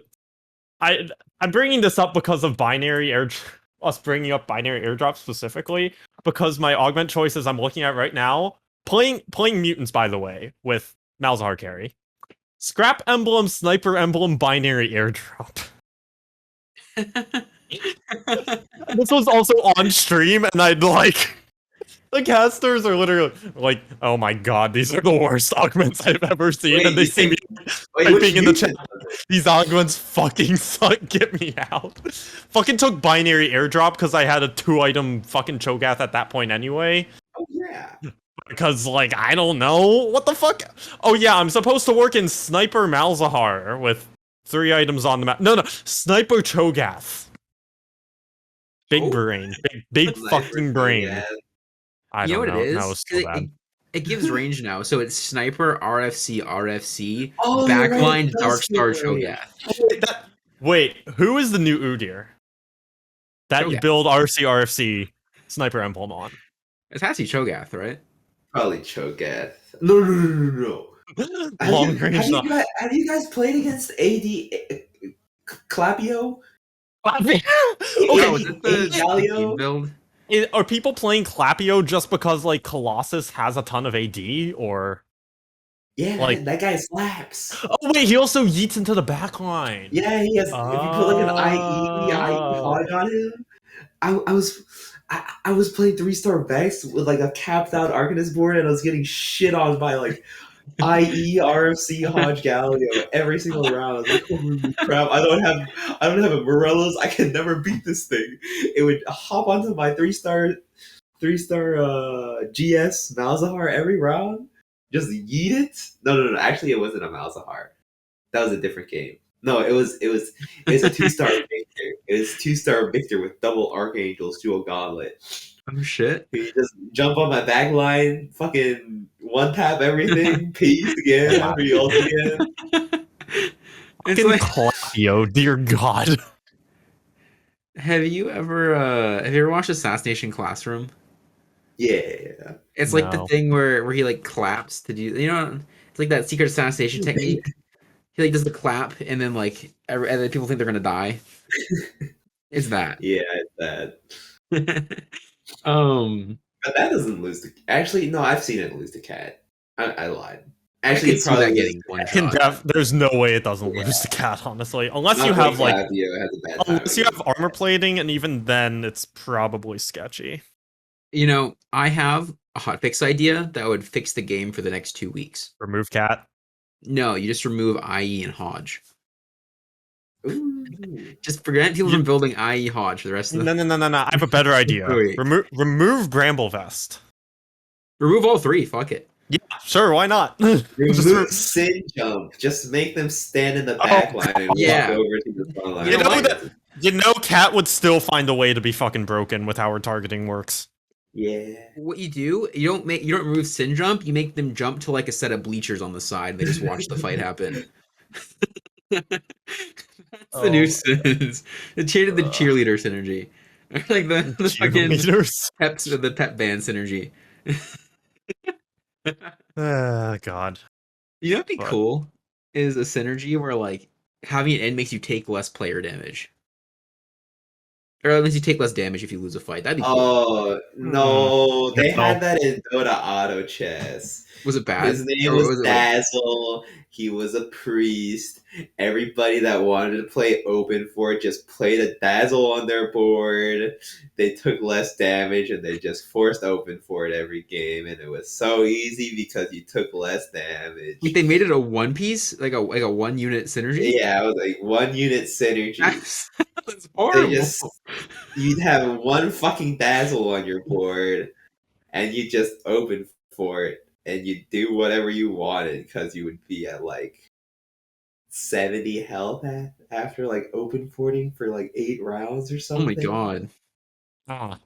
I'm bringing this up because of us bringing up binary airdrop specifically, because my augment choices I'm looking at right now, playing mutants, by the way, with Malzahar carry. Scrap emblem, sniper emblem, binary airdrop. This was also on stream, and I'd like the casters are literally like, "Oh my god, these are the worst augments I've ever seen," and they see me typing in the chat. These augments fucking suck. Get me out. Fucking took binary airdrop because I had a 2-item fucking Cho'Gath at that point anyway. Oh yeah. Because, like, I don't know. What the fuck? Oh, yeah, I'm supposed to work in Sniper Malzahar with 3 items on the map. No, Sniper Cho'Gath. Big brain. Big fucking brain. Yeah. I you don't know what it is? That was so bad. It gives range now. So it's Sniper, RFC, Oh, Backline, right, Darkstar, Cho'Gath. Wait, who is the new Udyr that you Cho'Gath. build RC Sniper Emblem on? It has to be Cho'Gath, right? Probably Cho'Gath. No. Long range. Have you guys played against AD Clapio? Okay. Galio build. Are people playing Clapio just because like Colossus has a ton of AD, or Yeah, like that guy slaps. Oh wait, he also yeets into the backline. Yeah, he has. If you put like an IE hog on him, I was playing 3-star Vex with like a capped out Arcanist board, and I was getting shit on by like IE RFC Hodge Galio every single round. I was like, holy crap! I don't have a Morellos. I can never beat this thing. It would hop onto my 3-star GS Malzahar every round. Just yeet it. No. Actually, it wasn't a Malzahar. That was a different game. No, it was a 2-star Victor. It was 2-star Victor with double Archangels, dual Gauntlet. Oh shit! You just jump on my back line, fucking one tap everything, peace again after you ult again. It's like Clapio, dear God. Have you ever watched Assassination Classroom? Yeah. It's like the thing where he like claps to do, it's like that secret assassination technique. He like does the clap and then like and then people think they're gonna die. It's that. Yeah, it's that. But that doesn't lose the. Actually, no, I've seen it lose the cat. I lied. Actually, it's probably getting one shot. There's no way it doesn't lose the cat, honestly. Unless you have like, unless you have armor plating, and even then, it's probably sketchy. I have a hotfix idea that would fix the game for the next 2 weeks. Remove cat. No, you just remove IE and Hodge. Ooh. Just prevent people You- from building IE Hodge for the rest of the. No. I have a better idea. Wait. Remove Bramble Vest. Remove all three. Fuck it. Yeah, sure. Why not? Just Remove Sin Jump. Just make them stand in the back line and yeah. walk over to the front line. You know what? Cat would still find a way to be fucking broken with how our targeting works. Yeah. What you do, you don't remove Sin Jump, you make them jump to like a set of bleachers on the side. They just watch the fight happen. That's the new Sins. It cheated the cheerleader synergy. Like the fucking the pep band synergy. God. You know what'd be cool is a synergy where like having it end makes you take less player damage. Or at least you take less damage if you lose a fight. That'd be cool. Oh no, they had that in Dota Auto Chess. Was it bad? His name was Dazzle. He was a priest. Everybody that wanted to play open fort just played a Dazzle on their board. They took less damage and they just forced open fort every game, and it was so easy because you took less damage. Like they made it a one piece, like a 1 unit synergy. Yeah, it was like 1 unit synergy. That's horrible. You'd have one fucking Dazzle on your board, and you just open fort. And you do whatever you wanted because you would be at like 70 health after like open forting for like 8 rounds or something. Oh my god. Ah.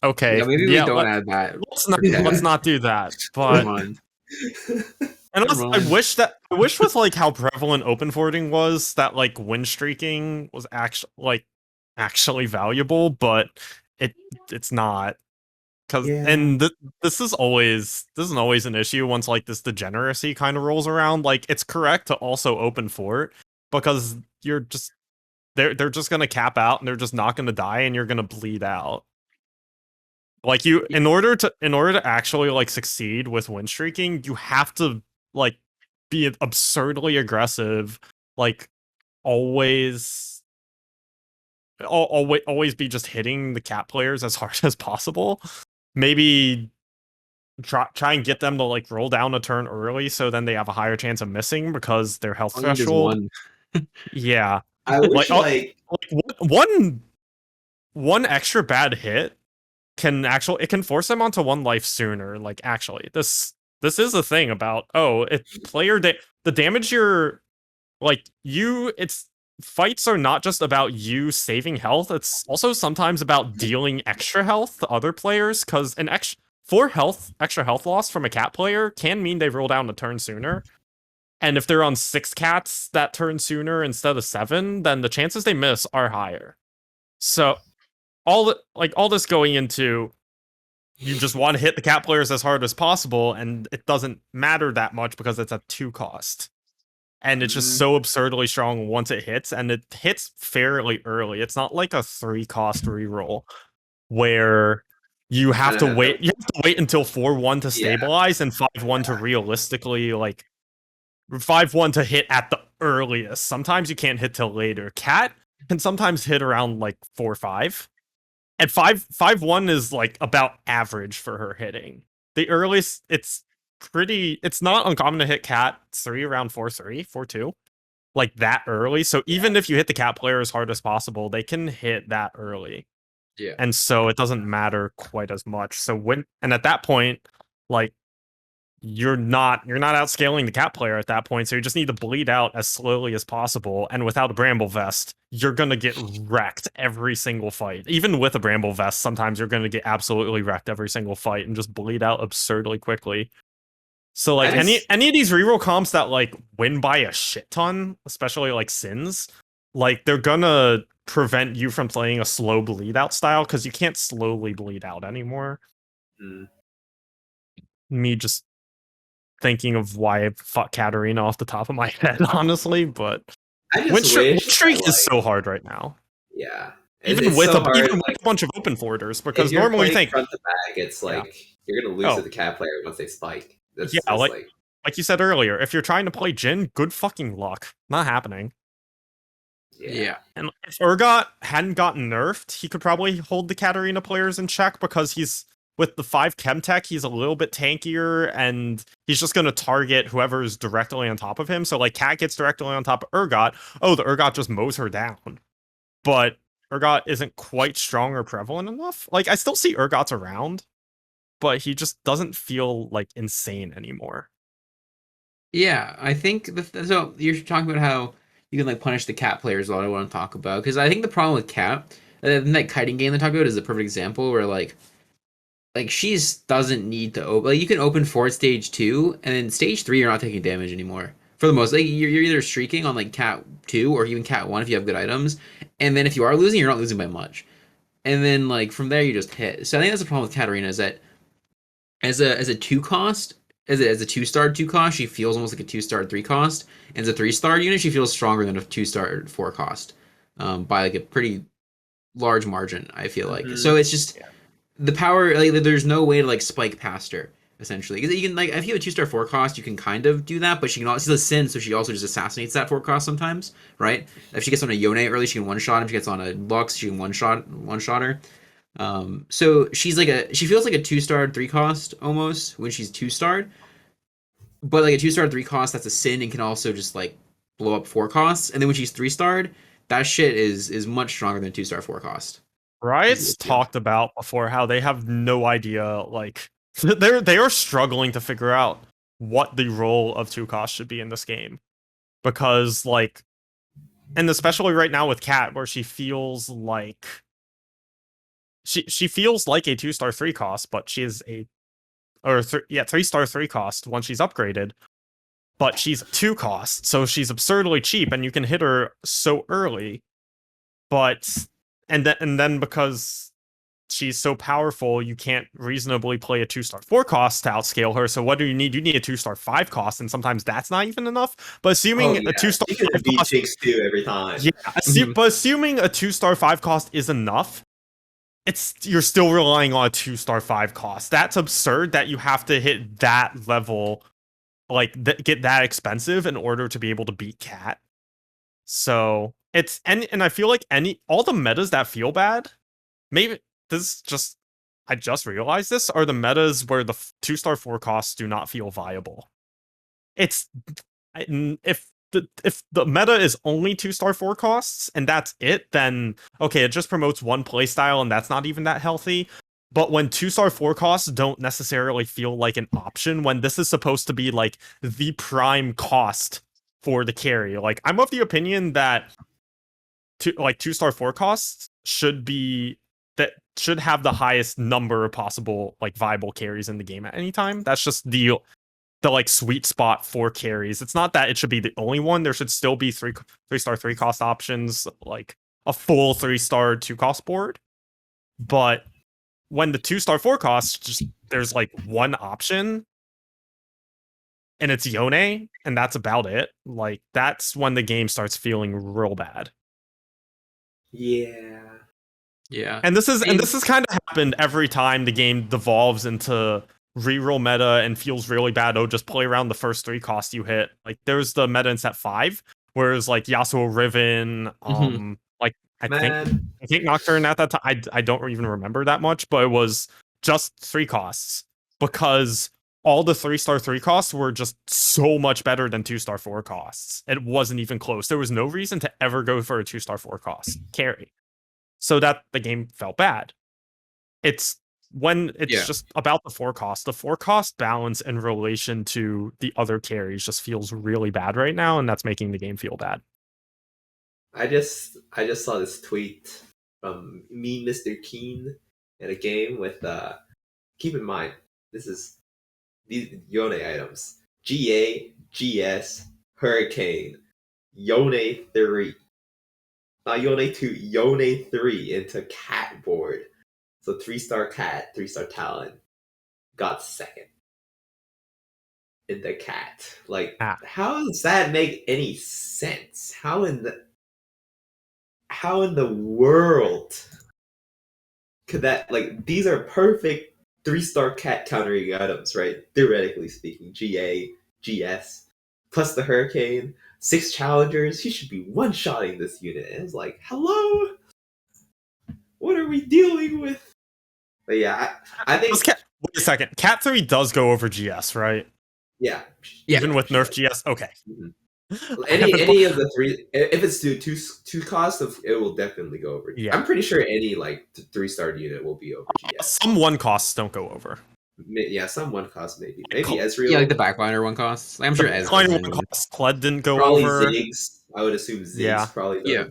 Okay. Yeah, maybe we don't add that. Let's not do that. But and also, I wish with like how prevalent open forting was that like win streaking was actually valuable, but it's not. This is always an issue once like this degeneracy kind of rolls around. Like it's correct to also open fort because they're just gonna cap out and they're just not gonna die and you're gonna bleed out. Like in order to actually like succeed with win streaking, you have to like be absurdly aggressive, like always be just hitting the cap players as hard as possible. Maybe try and get them to like roll down a turn early so then they have a higher chance of missing because their health threshold. Yeah. I wish like one extra bad hit can force them onto 1 life sooner. Like actually, this is a thing about the damage you're like fights are not just about you saving health, it's also sometimes about dealing extra health to other players, because extra health loss from a cat player can mean they roll down a turn sooner. And if they're on 6 cats that turn sooner instead of 7, then the chances they miss are higher. So all this going into you just want to hit the cat players as hard as possible, and it doesn't matter that much because it's a 2 cost. And it's just so absurdly strong once it hits, and it hits fairly early. It's not like a 3 cost reroll where you have to wait. You have to wait until 4-1 to stabilize and 5-1 to realistically 5-1 to hit at the earliest. Sometimes you can't hit till later. Cat can sometimes hit around like 4-5, and 5-1 is like about average for her hitting. The earliest it's not uncommon to hit cat 3 around 4-3, 4-2, like that early. So even if you hit the cat player as hard as possible, they can hit that early. Yeah. And so it doesn't matter quite as much. So at that point, like you're not outscaling the cat player at that point. So you just need to bleed out as slowly as possible. And without a Bramble Vest, you're gonna get wrecked every single fight. Even with a Bramble Vest, sometimes you're gonna get absolutely wrecked every single fight and just bleed out absurdly quickly. So like any of these reroll comps that like win by a shit ton, especially like Sins, like they're gonna prevent you from playing a slow bleed out style because you can't slowly bleed out anymore. Me just thinking of why I fought Katarina off the top of my head, honestly, but win streak is so hard right now. Yeah. Even with a bunch of open forters, because normally you think front to back, it's like you're gonna lose to the cat player once they spike. Like you said earlier, if you're trying to play Jhin, good fucking luck. Not happening. Yeah. And if Urgot hadn't gotten nerfed, he could probably hold the Katarina players in check because he's with the 5 chem tech, he's a little bit tankier, and he's just going to target whoever's directly on top of him. So, like, Cat gets directly on top of Urgot. Oh, the Urgot just mows her down. But Urgot isn't quite strong or prevalent enough. Like, I still see Urgots around, but he just doesn't feel, like, insane anymore. Yeah, I think so. You're talking about how you can like punish the cat players. Is what I want to talk about because I think the problem with cat, in that kiting game they talk about, is a perfect example where like she's doesn't need to open. Like you can open forward stage 2, and then stage 3 you're not taking damage anymore for the most. Like you're either streaking on like cat 2 or even cat 1 if you have good items, and then if you are losing, you're not losing by much. And then like from there you just hit. So I think that's the problem with Katarina is that as a 2 cost, as a 2-star 2 cost, she feels almost like a 2-star 3 cost. And as a 3-star unit, she feels stronger than a 2-star 4 cost, by like a pretty large margin. I feel like so it's just the power. Like there's no way to like spike past her essentially because you can like if you have a 2-star 4 cost, you can kind of do that, but she can also she's a sin, so she also just assassinates that 4 cost sometimes, right? If she gets on a Yone early, she can one shot him. If she gets on a Lux, she can one shot her. So she's like she feels like a 2-star 3 cost almost when she's 2-starred, but like a 2-star 3 cost that's a sin and can also just like blow up 4 costs. And then when she's 3-starred, that shit is much stronger than 2-star 4 cost. Riot's talked about before how they have no idea, like they are struggling to figure out what the role of 2 cost should be in this game. Because like, and especially right now with Cat, where she feels like she feels like a 2-star 3 cost, but she is a 3-star 3 cost once she's upgraded. But she's 2 cost, so she's absurdly cheap, and you can hit her so early. But and then because she's so powerful, you can't reasonably play a 2-star 4 cost to outscale her. So what do you need? You need a 2-star 5 cost, and sometimes that's not even enough. But assuming a 2-star 5 beat cost, Jinx too every time. Yeah, but assuming a 2-star 5 cost is enough, you're still relying on a 2-star 5 cost. That's absurd that you have to hit that level, like get that expensive in order to be able to beat Cat. So it's and I feel like all the metas that feel bad, maybe this just I just realized this are the metas where the 2-star 4 costs do not feel viable. It's if the meta is only 2-star 4 costs and that's it, then okay, it just promotes one playstyle and that's not even that healthy. But when 2-star 4 costs don't necessarily feel like an option, when this is supposed to be like the prime cost for the carry, like I'm of the opinion that 2-star 4 costs should have the highest number of possible like viable carries in the game at any time. That's just the like sweet spot for carries. It's not that it should be the only one. There should still be 3-star 3 cost options, like a full 3-star 2 cost board. But when the 2-star 4 costs, just there's like one option, and it's Yone, and that's about it. Like that's when the game starts feeling real bad. Yeah. And this is kind of happened every time the game devolves into reroll meta and feels really bad. Oh, just play around the first 3 costs you hit. Like there's the meta in set 5, whereas like Yasuo Riven, like I think Nocturne at that time. I don't even remember that much, but it was just 3 costs because all the 3-star 3 costs were just so much better than 2-star 4 costs. It wasn't even close. There was no reason to ever go for a 2-star 4 cost carry. So that the game felt bad. It's when it's just about the 4 cost. The 4 cost balance in relation to the other carries just feels really bad right now, and that's making the game feel bad. I just saw this tweet from me, Mr. Keen, in a game with keep in mind, this is these Yone items. GA, GS, Hurricane, Yone 3. Not Yone 2, Yone 3 into Cat board. So 3-star Cat, 3-star Talon. Got second. In the Cat. Like, how does that make any sense? How in the world could that, like, these are perfect 3-star Cat countering items, right? Theoretically speaking. GA, GS, plus the Hurricane, 6 challengers. He should be one-shotting this unit. And it's like, hello? What are we dealing with? But yeah, I think Wait a second. Cat 3 does go over GS, right? yeah. Even with sure. Nerf GS? Okay. Mhm. I haven't Any of the three, if it's two costs of, it will definitely go over. Yeah. I'm pretty sure any like 3-star unit will be over GS. Some 1 costs don't go over. Yeah, some 1 cost maybe Cool. Ezreal. Yeah, like the backliner one costs. Like, I'm sure The Ez. Line 1 costs. Kled didn't go probably over. Ziggs. I would assume Ziggs Yeah. probably. Yeah.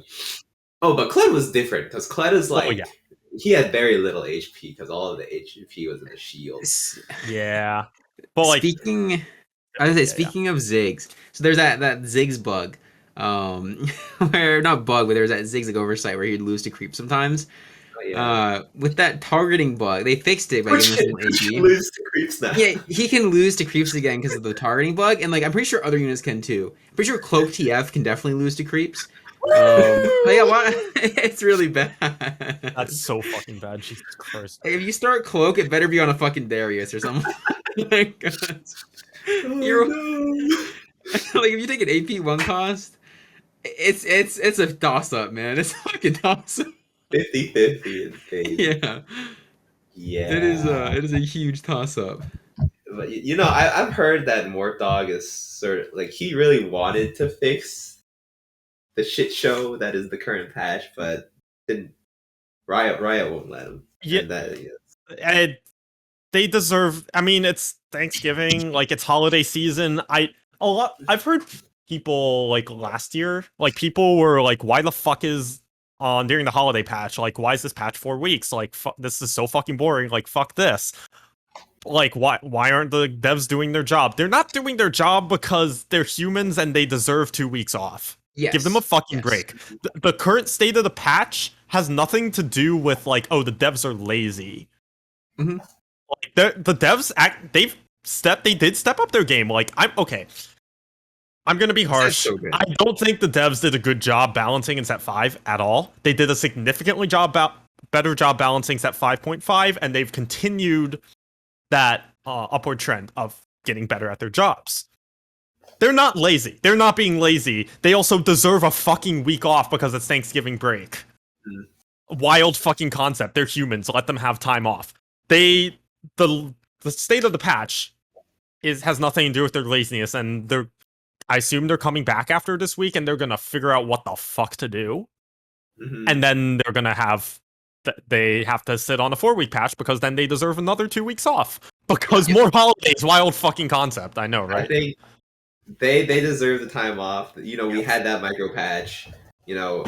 Oh, but Kled was different because Kled is like yeah. he had very little HP because all of the HP was in the shield. Yeah. But like Speaking, I was gonna say, speaking of Ziggs, so there's that Ziggs bug, where not bug, but there's that Ziggs oversight where he'd lose to creep sometimes. Oh, yeah. With that targeting bug, they fixed it by giving him an He AP. lose to creeps now. Yeah, he can lose to creeps again because of the targeting bug, and like I'm pretty sure other units can too. I'm pretty sure Cloak TF can definitely lose to creeps. But yeah, it's really bad. that's so fucking bad. Jesus Christ. Like, if you start Cloak, it better be on a fucking Darius or something. Like, you're like if you take an AP 1 cost, it's a toss up, man. It's a fucking toss up. 50-50 insane. Yeah. Yeah. It is a huge toss up. But you know, I've heard that Mortdog is sort of like he really wanted to fix the shit show that is the current patch, but then Riot won't let him. Yeah. And that, And they deserve. I mean, it's Thanksgiving, like it's holiday season. I've heard people like last year, like people were like, "Why the fuck is on during the holiday patch? Like, why is this patch 4 weeks? Like, this is so fucking boring. Like, fuck this." Like, why aren't the devs doing their job? They're not doing their job because they're humans and they deserve 2 weeks off. Yes. Give them a fucking Yes. break. The current state of the patch has nothing to do with like, oh, the devs are lazy. Mhm. Like the devs they did step up their game. Like I'm gonna be harsh. so good. I don't think the devs did a good job balancing in set 5 at all. They did a significantly better job balancing set 5.5, and they've continued that upward trend of getting better at their jobs. They're not lazy. They're not being lazy. They also deserve a fucking week off because it's Thanksgiving break. Wild fucking concept. They're humans. Let them have time off. The state of the patch has nothing to do with their laziness, and I assume they're coming back after this week and they're gonna figure out what the fuck to do. And then they're gonna they have to sit on a 4-week patch because then they deserve another 2 weeks off. Because more holidays, wild fucking concept. I know, right? I think they deserve the time off. You know, we had that micro patch. You know,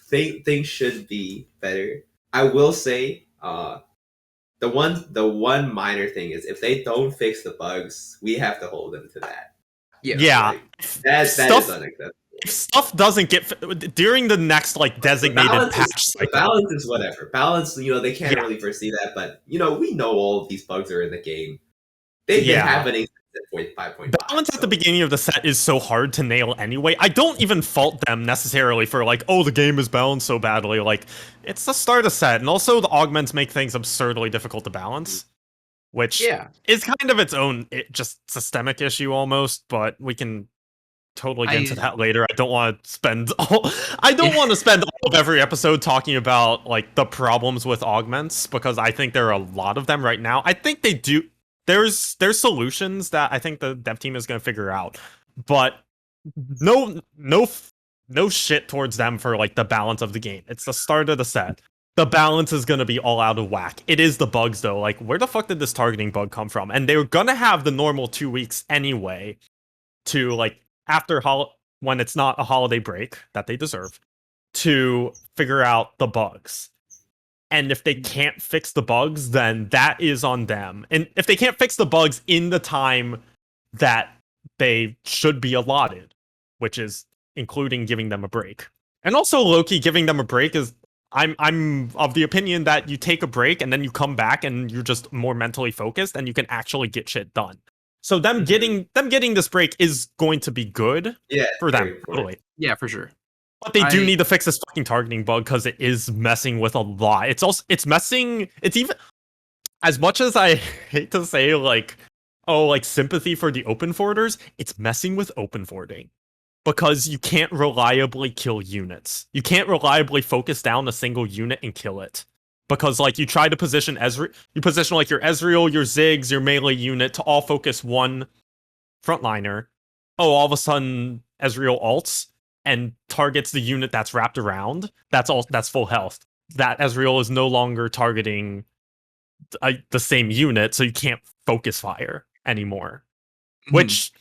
things should be better. I will say, the one minor thing is if they don't fix the bugs, we have to hold them to that. Yeah. Like, that is unacceptable. If stuff doesn't get during the next like designated patch cycle, the balance is whatever. Balance, you know, they can't really foresee that, but you know, we know all of these bugs are in the game. They've been happening since 5.5. Balance at the beginning of the set is so hard to nail anyway. I don't even fault them necessarily for like, oh, the game is balanced so badly. Like, it's the start of set, and also the augments make things absurdly difficult to balance, which is kind of its own just systemic issue almost. But we can totally get into that later. I don't want to spend all of every episode talking about like the problems with augments because I think there are a lot of them right now. I think they do. There's solutions that I think the dev team is going to figure out, but no shit towards them for like the balance of the game. It's the start of the set. The balance is going to be all out of whack. It is the bugs though. Like, where the fuck did this targeting bug come from? And they were going to have the normal 2 weeks anyway to like after when it's not a holiday break that they deserve to figure out the bugs. And if they can't fix the bugs, then that is on them. And if they can't fix the bugs in the time that they should be allotted, which is including giving them a break. And also Loki giving them a break is I'm of the opinion that you take a break and then you come back and you're just more mentally focused and you can actually get shit done. So them getting this break is going to be good for them. Totally. Yeah, for sure. But they do need to fix this fucking targeting bug because it is messing with a lot. It's even as much as I hate to say like sympathy for the open forwarders, it's messing with open forwarding. Because you can't reliably kill units. You can't reliably focus down a single unit and kill it. because like you try to position you position like your Ezreal, your Ziggs, your melee unit to all focus one frontliner. Oh, all of a sudden Ezreal ults and targets the unit that's wrapped around. That's full health. That Ezreal is no longer targeting the same unit, so you can't focus fire anymore. Which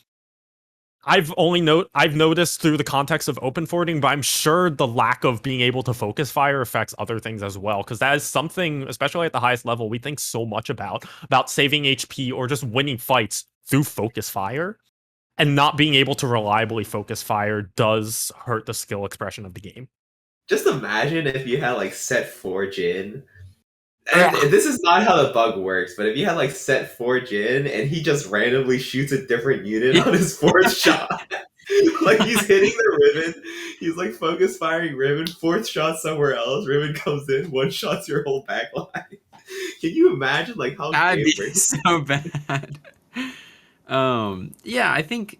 I've noticed through the context of open forwarding, but I'm sure the lack of being able to focus fire affects other things as well, because that is something, especially at the highest level, we think so much about saving HP or just winning fights through focus fire, and not being able to reliably focus fire does hurt the skill expression of the game. Just imagine if you had like set Forge in. And this is not how the bug works, but if you had like set Forge in and he just randomly shoots a different unit on his fourth shot, like he's hitting the Riven, he's like focus firing Riven, fourth shot somewhere else, Riven comes in, one shots your whole backline. Can you imagine like how That'd be game so bad. Yeah, I think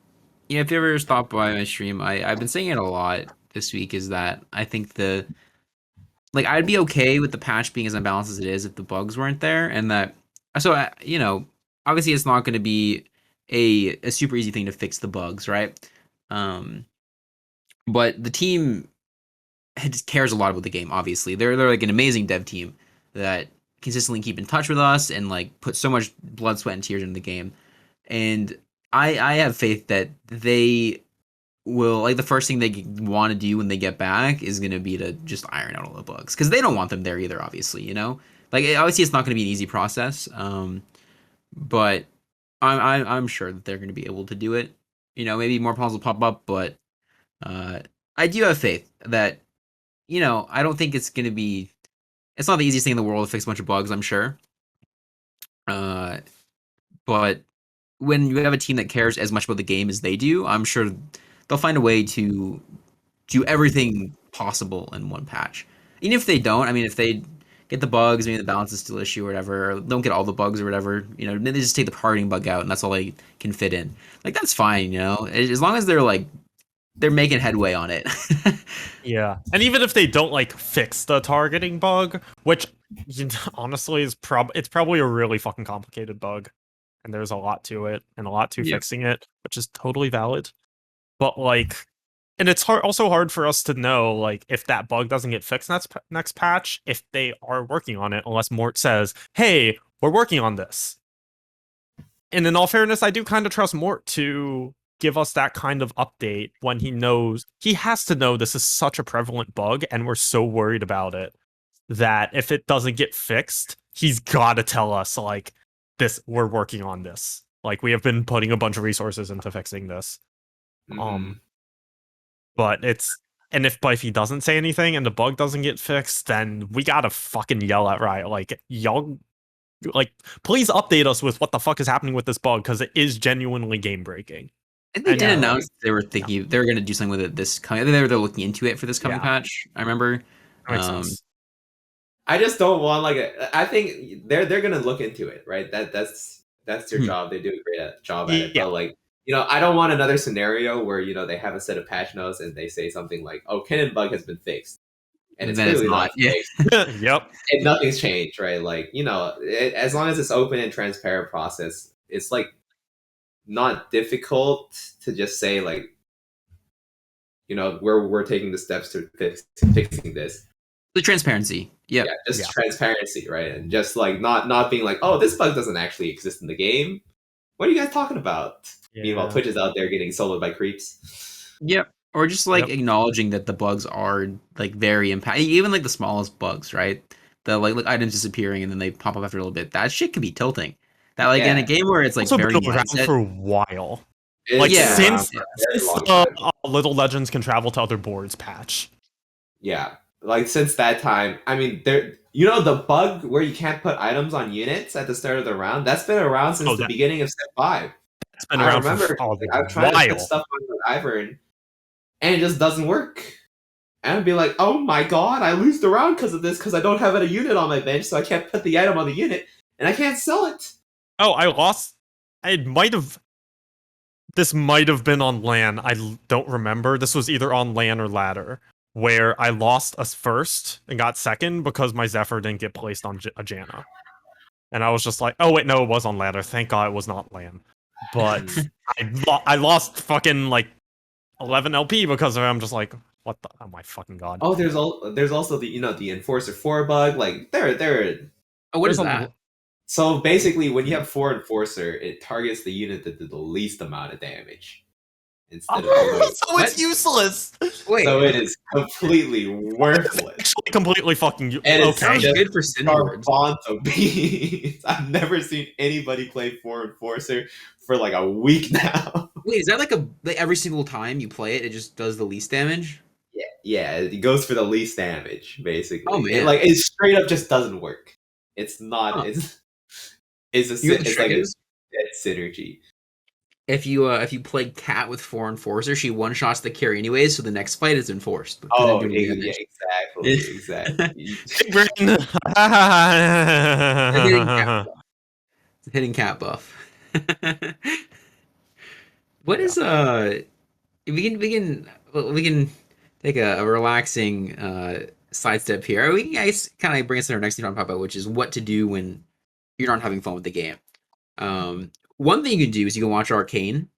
if you ever stop by my stream, I've been saying it a lot this week, is that I think I'd be okay with the patch being as unbalanced as it is if the bugs weren't there, and that obviously it's not going to be a super easy thing to fix the bugs, right? But the team cares a lot about the game. Obviously, they're like an amazing dev team that consistently keep in touch with us and like put so much blood, sweat, and tears into the game. And I have faith that they will, like, the first thing they want to do when they get back is going to be to just iron out all the bugs, because they don't want them there either, obviously, like, obviously it's not going to be an easy process, but I'm sure that they're going to be able to do it. Maybe more problems will pop up, but I do have faith that I don't think it's not the easiest thing in the world to fix a bunch of bugs, I'm sure, but when you have a team that cares as much about the game as they do, I'm sure they'll find a way to do everything possible in one patch. Even if they don't, I mean, if they get the bugs, maybe the balance is still an issue or whatever, or don't get all the bugs or whatever, they just take the parting bug out and that's all they can fit in. Like, that's fine, as long as they're making headway on it. Yeah, and even if they don't like fix the targeting bug, which honestly is it's probably a really fucking complicated bug, and there's a lot to it and a lot to fixing it, which is totally valid. But like, and it's also hard for us to know like if that bug doesn't get fixed next patch, if they are working on it, unless Mort says, "Hey, we're working on this." And in all fairness, I do kind of trust Mort to give us that kind of update when he has to know this is such a prevalent bug and we're so worried about it that if it doesn't get fixed, he's got to tell us like, we're working on this. Like, we have been putting a bunch of resources into fixing this. But if he doesn't say anything and the bug doesn't get fixed, then we gotta fucking yell at Riot, like, y'all, like, please update us with what the fuck is happening with this bug, because it is genuinely game breaking. And they did announce they were thinking they were going to do something with it this coming. They're looking into it for this coming patch. I remember. Makes sense. I just don't want I think they're gonna look into it, right? That's their job. They do a great job at it. But like, I don't want another scenario where they have a set of patch notes and they say something like, "Oh, cannon bug has been fixed," and it's clearly not fixed. Yep. And nothing's changed, right? Like, as long as it's open and transparent process, it's like not difficult to just say like, we're taking the steps to fixing this. The transparency. Yep. Yeah, just transparency, right? And just like not being like, "Oh, this bug doesn't actually exist in the game. What are you guys talking about?" Meanwhile, Twitch is out there getting soloed by creeps. Yep. Or just like acknowledging that the bugs are like very even like the smallest bugs, right? The like items disappearing and then they pop up after a little bit. That shit can be tilting. That like in a game where it's like also very been around for a while. Since Little Legends Can Travel to Other Boards patch. Yeah. Like, since that time, I mean, the bug where you can't put items on units at the start of the round, that's been around since the beginning of Set 5. It's been around for I've tried to put stuff on Ivern, and it just doesn't work. And I'd be like, "Oh my god, I lose the round because of this, because I don't have a unit on my bench, so I can't put the item on the unit, and I can't sell it." Oh, I lost. This might have been on LAN. I don't remember. This was either on LAN or ladder. where I lost us first and got second because my Zephyr didn't get placed on a Janna. And I was just like, oh wait, no, it was on ladder. Thank God it was not Lamb. But I lost fucking like 11 LP because of it. I'm just like, what the? Oh my fucking god. Oh, there's also the the Enforcer 4 bug. Like there. Oh, what is There's a- that? So basically, when you have 4 Enforcer, it targets the unit that did the least amount of damage instead of the So it's useless. Wait, So it is completely worthless. Actually, completely fucking. And it's Okay. sounds just good for Cinderlords. Garbanzo beans. I've never seen anybody play 4 Enforcer for like a week now. Wait, is that like every single time you play it, it just does the least damage? Yeah, it goes for the least damage, basically. Oh, man. It straight up just doesn't work. It's not. Huh. It's a. You know what the It's trick like a is? dead synergy. If you play Cat with 4 Enforcer, she one shots the carry anyways, so the next fight is enforced. Oh, Doesn't do any damage. yeah, exactly. Big brain. It's a hitting cat buff. What is we can take a relaxing sidestep here. We can guys kind of bring us to our next thing to talk about, which is what to do when you're not having fun with the game. One thing you can do is you can watch Arcane.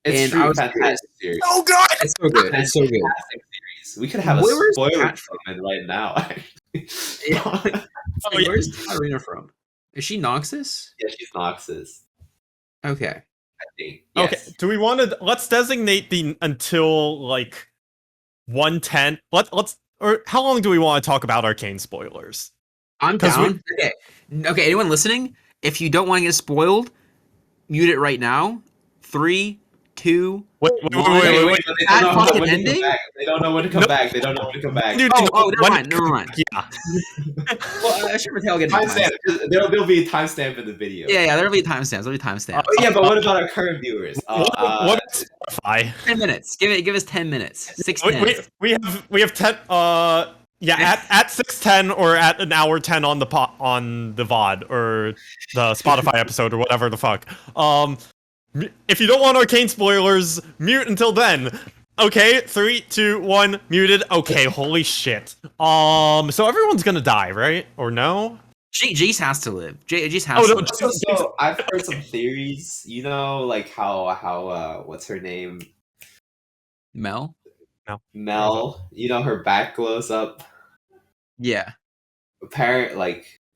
It's And true, I was fantastic series. Oh god. It's so good. It's so good. Fantastic series. We could have a Where is spoiler Cat from? segment right now. Actually. Yeah. Oh, yeah. Where's Katarina from? Is she Noxus? Yeah, she's Noxus. Okay. I think. Okay. Yes. Do we want to? Let's designate the until like 110. Let's. Or how long do we want to talk about Arcane spoilers? I'm 'Cause we- down. Okay, anyone listening, if you don't want to get spoiled, mute it right now. 3, 2. Wait. But they That don't know fucking when to ending? come back. They don't know when to come No. back. They don't know when to come back. Dude, Oh, never when- mind. Never mind. Yeah. Well, I should tell getting Timestamp. There'll be a timestamp in the video. Yeah, there'll be timestamps. There'll be timestamps. Oh, yeah, but what about our current viewers? What about Spotify? 10 minutes. Give us 10 minutes. 6 We, 10. we have 10 yeah at 6:10 or at an hour 10 on the on the VOD or the Spotify episode or whatever the fuck. If you don't want Arcane spoilers, mute until then. Okay, 3, 2, 1, muted. Okay, holy shit. So everyone's gonna die, right? Or no? Jace has to live. Jace has Oh, to no, live. So I've heard some theories. You know, like how what's her name? Mel? Mel. You know, her back glows up. Yeah.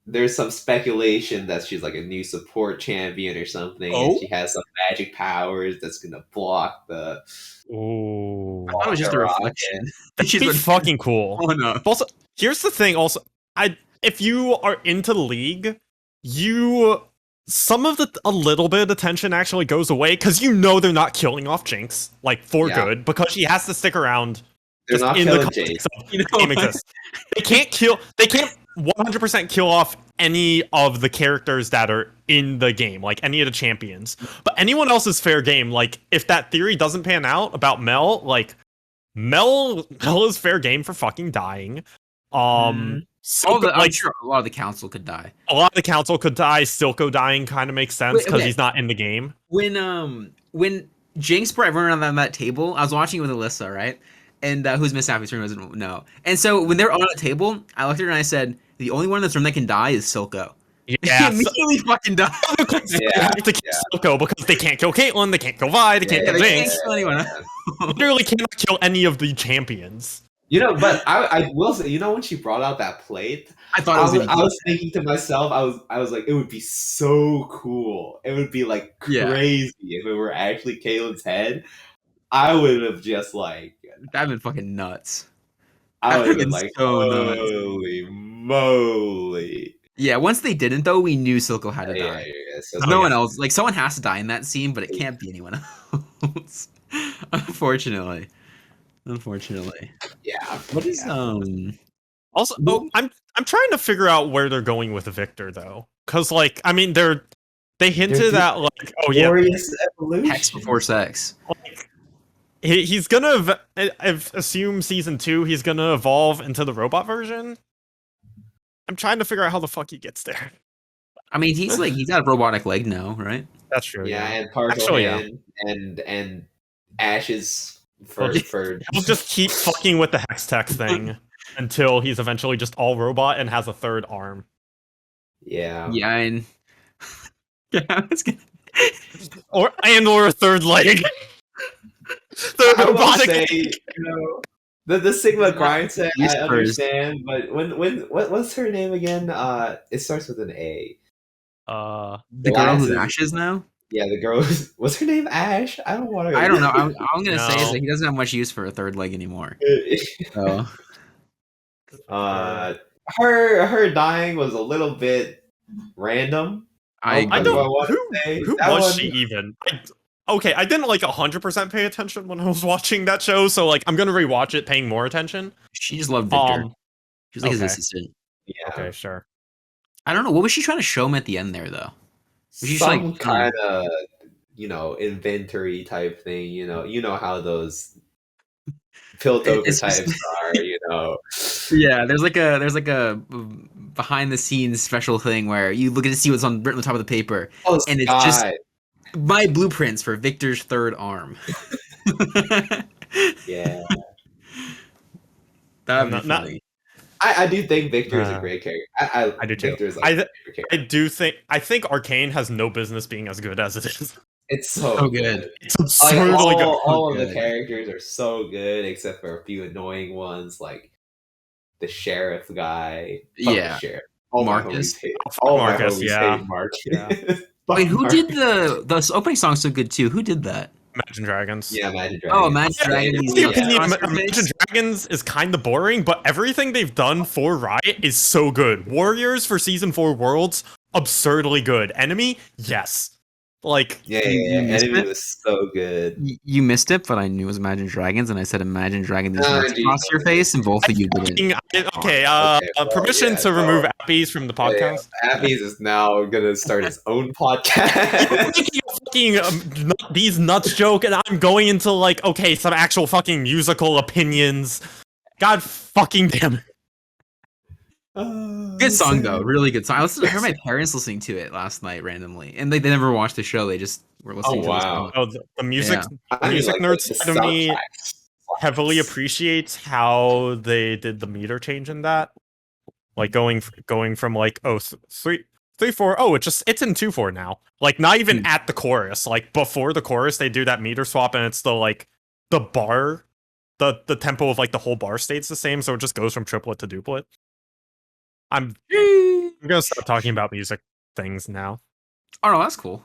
There's some speculation that she's like a new support champion or something, Oh? and she has some magic powers that's gonna block the. Ooh. I thought it was just a reflection. That'd She's be been fucking cool. blowing up. Also, here's the thing. Also, if you are into the league, some of a little bit of attention actually goes away because you know they're not killing off Jinx like for Yeah. good because she has to stick around. They're just not in the killing context Jace. of You know the game what? exists. They can't 100% kill off any of the characters that are in the game, like any of the champions. But anyone else is fair game. Like if that theory doesn't pan out about Mel, like Mel is fair game for fucking dying. So I'm like sure a lot of the council could die. a lot of the council could die. Silco dying kind of makes sense Wait, because okay. he's not in the game. When Jinx brought everyone on that table, I was watching it with Alyssa, right? And who's Miss Happy's room doesn't know. And so when they're all at the table, I looked at her and I said, "The only one in this room that can die is Silco." Yeah, He immediately fucking died. they Yeah, have to kill Silco because they can't kill Caitlyn, they can't kill Vi, they can't Yeah, kill they Jinx. can't kill anyone. Literally cannot kill any of the champions. You know, but I will say, you know, when she brought out that plate, I thought it was gonna be I was thinking to myself, I was like, it would be so cool. It would be like Yeah. crazy if it were actually Caitlin's head. I would have just like, that'd been fucking nuts. I would have That'd been been like, so nuts. holy moly. Yeah, once they didn't though, we knew Silco had to Yeah, die. so No one else. Like someone has to die in that scene, but it can't be anyone else. Unfortunately. yeah. What is Also, I'm trying to figure out where they're going with Victor though, because like I mean they hinted They're at like oh yeah, Glorious evolution. Hex before sex? like, he's gonna assume season 2 he's gonna evolve into the robot version. I'm trying to figure out how the fuck he gets there. I mean, he's got a robotic leg now, right? That's true. Yeah, and partial Actually, yeah. hand and Ash's He'll just keep fucking with the Hextech thing until he's eventually just all robot and has a third arm. Yeah. Yeah, and yeah, I was gonna... Or a third leg. Third I will robotic say, leg. the Sigma grind set, I Whispers. understand, but what's her name again? It starts with an A. The girl who's glasses- Ashes now. Yeah, the girl what's her name? Ash? I don't want to. I don't know. I'm gonna say is No. that he doesn't have much use for a third leg anymore. So Her dying was a little bit random. I I agree. don't. Who That was one- she even? Okay, I didn't like 100% pay attention when I was watching that show, so like I'm gonna rewatch it, paying more attention. She just loved Victor. She was like his okay. assistant. Yeah. Okay, sure. I don't know. What was she trying to show him at the end there, though? Was she just Some like, kind of inventory type thing. You know how those Piltover It's just- types are. Yeah, there's like a behind the scenes special thing where you look at to see what's written on the top of the paper, Oh, and it's just my blueprints for Victor's third arm. yeah. That'd be Not- funny. I do think Victor is a Uh, great character. I do too. Victor's I like a favorite character. I think Arcane has no business being as good as it is. It's so So good. It's Like, absurdly good. all of the good. characters are so good, except for a few annoying ones, like the sheriff guy. Fuck Yeah. the sheriff. All Marcus. my homies hate. Fuck All Marcus, my homies yeah. hate Marcus. Yeah. Fuck Wait, who Marcus. did the opening song so good too? Who did that? Imagine Dragons. Yeah, Imagine Dragons. Oh, Imagine Yeah, Dragons. in my Yeah. opinion, Oscar Imagine face? Dragons is kind of boring, but everything they've done for Riot is so good. Warriors for Season 4 Worlds, absurdly good. Enemy, yes. Like, Yeah, You missed Enemy it? was so good. You missed it, but I knew it was Imagine Dragons, and I said Imagine Dragon these No, nuts I do across know your that. face, and both of you didn't. okay, well, permission yeah, to no. remove Appies from the podcast. Appies is now gonna start his own podcast. Making a fucking these nuts joke, and I'm going into like, okay, some actual fucking musical opinions. God fucking damn it. Good song though, really good song. I heard my parents listening to it last night randomly, and they never watched the show. They just were listening to the wow. song. Oh, the music, Yeah. the music nerd the side of me soundtracks. heavily appreciates how they did the meter change in that, like going from like 3-4. Oh, it's in 2-4 now. Like not even at the chorus. Like before the chorus, they do that meter swap, and it's the bar, the tempo of like the whole bar stays the same, so it just goes from triplet to duplet. I'm gonna stop talking about music things now. Oh no, that's cool.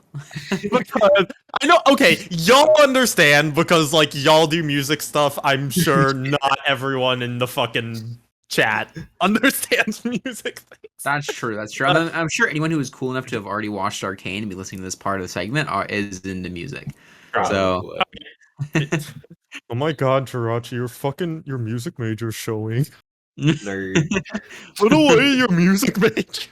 Because I know, okay, y'all understand because like y'all do music stuff. I'm sure not everyone in the fucking chat understands music things. That's true. That's true. I'm sure anyone who is cool enough to have already watched Arcane and be listening to this part of the segment is into music. So- Probably. Oh my god, Jirachi, your music major's showing. Nerd. Put away your music major.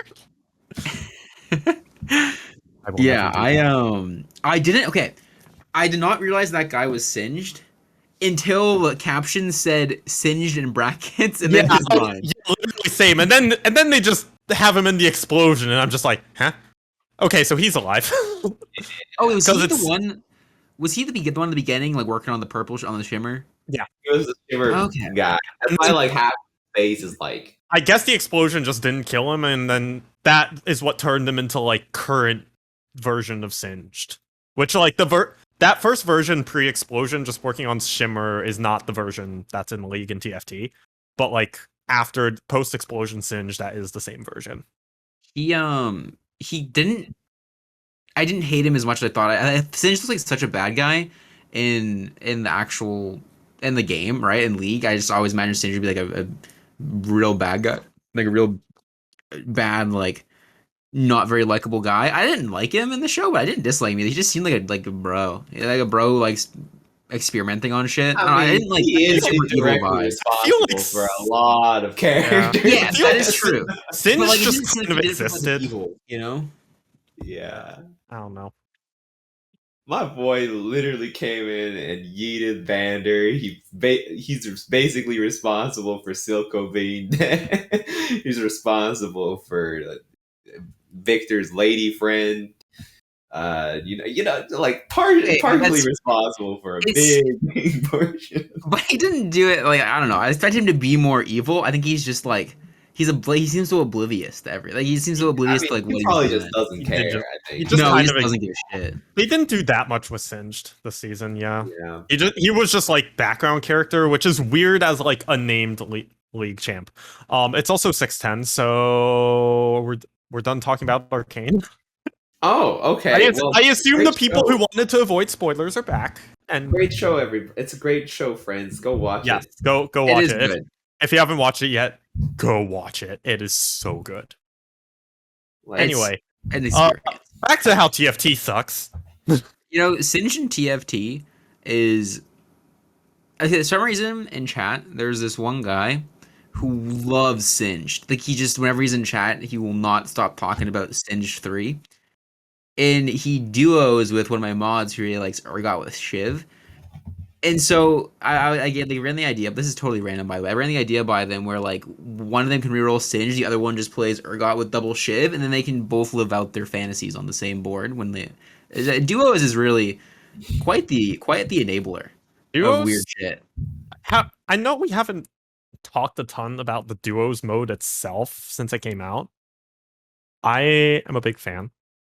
Yeah, I didn't. Okay, I did not realize that guy was singed until the caption said "singed" in brackets, and then his line. Yeah, literally same. And then they just have him in the explosion, and I'm just like, huh? Okay, so he's alive. Oh, was he 'Cause the it's- one? Was he the one in the beginning, like working on the purple on the shimmer? He was the shimmer Okay. guy. That's why like half his face is like I guess the explosion just didn't kill him, and then that is what turned him into like current version of Singed. Which like that first version pre-explosion, just working on Shimmer, is not the version that's in League and TFT. But like after post-explosion Singed, that is the same version. He didn't. I didn't hate him as much as I thought. Singed was like such a bad guy in the game, right? In League, I just always imagined Singed to be like a real bad guy, like a real bad, like not very likable guy. I didn't like him in the show, but I didn't dislike him. He just seemed like a bro, like experimenting on shit. I didn't like. he is super evil indirectly vibe. responsible like for a lot of characters. Yeah, that is true. Singed But, like, it just didn't seem kind like of he did it for, like, existed. evil, you know? Yeah. I don't know. My boy literally came in and yeeted Vander. He's basically responsible for Silco being dead. He's responsible for Victor's lady friend like Okay, partially that's- responsible for a it's- big portion. But he didn't do it like I don't know. I expect him to be more evil. I think he's just like he seems so oblivious to he seems so oblivious to like He what probably he's just doing. doesn't He care. did just- I he think. just No, he kind just of doesn't give a shit. They didn't do that much with Singed this season, yeah. Yeah. He was just like background character, which is weird as like a named league champ. It's also 610, so we're done talking about Arcane. Oh, okay. I assume the great people show. who wanted to avoid spoilers are back. And Great show, it's a great show, friends. Go watch yeah, it. go It watch is it. good. If you haven't watched it yet, go watch it. It is so good. Like, Anyway, An Uh, experience. back to how TFT sucks. Singed in TFT is for some reason in chat. There's this one guy who loves Singed. Like he just whenever he's in chat, he will not stop talking about Singed 3. And he duos with one of my mods who really likes Urgot with Shiv. And so they ran the idea. This is totally random, by the way. I ran the idea by them where like one of them can reroll Singe, the other one just plays Urgot with double Shiv, and then they can both live out their fantasies on the same board. When they duos is really quite the enabler of weird shit. I know we haven't talked a ton about the duos mode itself since it came out. I am a big fan.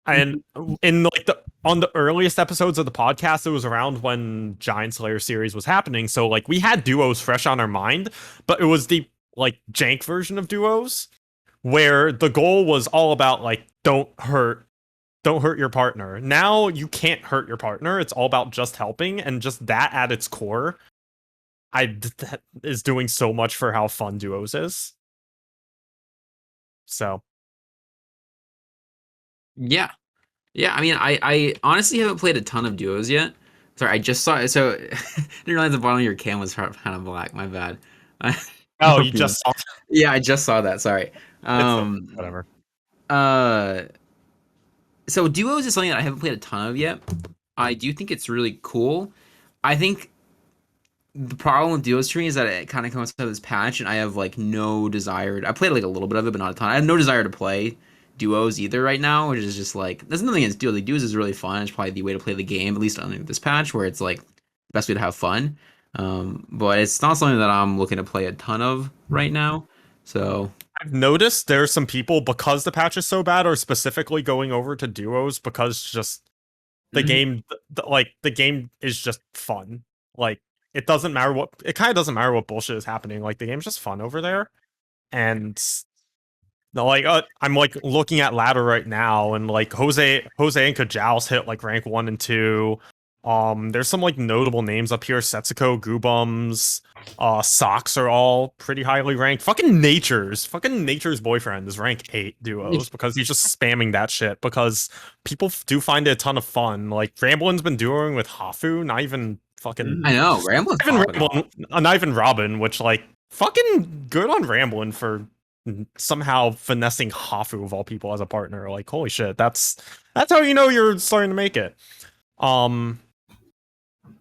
And in like on the earliest episodes of the podcast, it was around when Giant Slayer series was happening. So like we had duos fresh on our mind, but it was the like jank version of duos where the goal was all about like don't hurt your partner. Now you can't hurt your partner. It's all about just helping, and just that at its core, that is doing so much for how fun duos is. So Yeah. I mean, I honestly haven't played a ton of duos yet. Sorry, I just saw it. So I didn't realize the bottom of your cam was kind of black. My bad. oh, you just saw Yeah, I just saw that. Sorry. whatever. So duos is something that I haven't played a ton of yet. I do think it's really cool. I think the problem with duos to me is that it kind of comes out of this patch, and I have like no desire. I played like a little bit of it, but not a ton. I have no desire to play duos either right now, which is just like there's nothing against duos. Like duos is really fun. It's probably the way to play the game, at least on this patch, where it's like the best way to have fun. But it's not something that I'm looking to play a ton of right now. So I've noticed there's some people, because the patch is so bad, are specifically going over to duos because just the game, the game is just fun. Like it kind of doesn't matter what bullshit is happening. Like the game's just fun over there, and I'm like looking at ladder right now, and like Jose and Kajals hit like rank 1 and 2. There's some like notable names up here. Setsuko, Goobums, Socks are all pretty highly ranked. Fucking Nature's boyfriend is rank 8 duos because he's just spamming that shit because people do find it a ton of fun. Like Ramblin's been duoing with Hafu, not even fucking I know Ramblin's not even Robin, which like fucking good on Ramblin for somehow finessing Hafu of all people as a partner. Like holy shit, that's how you know you're starting to make it.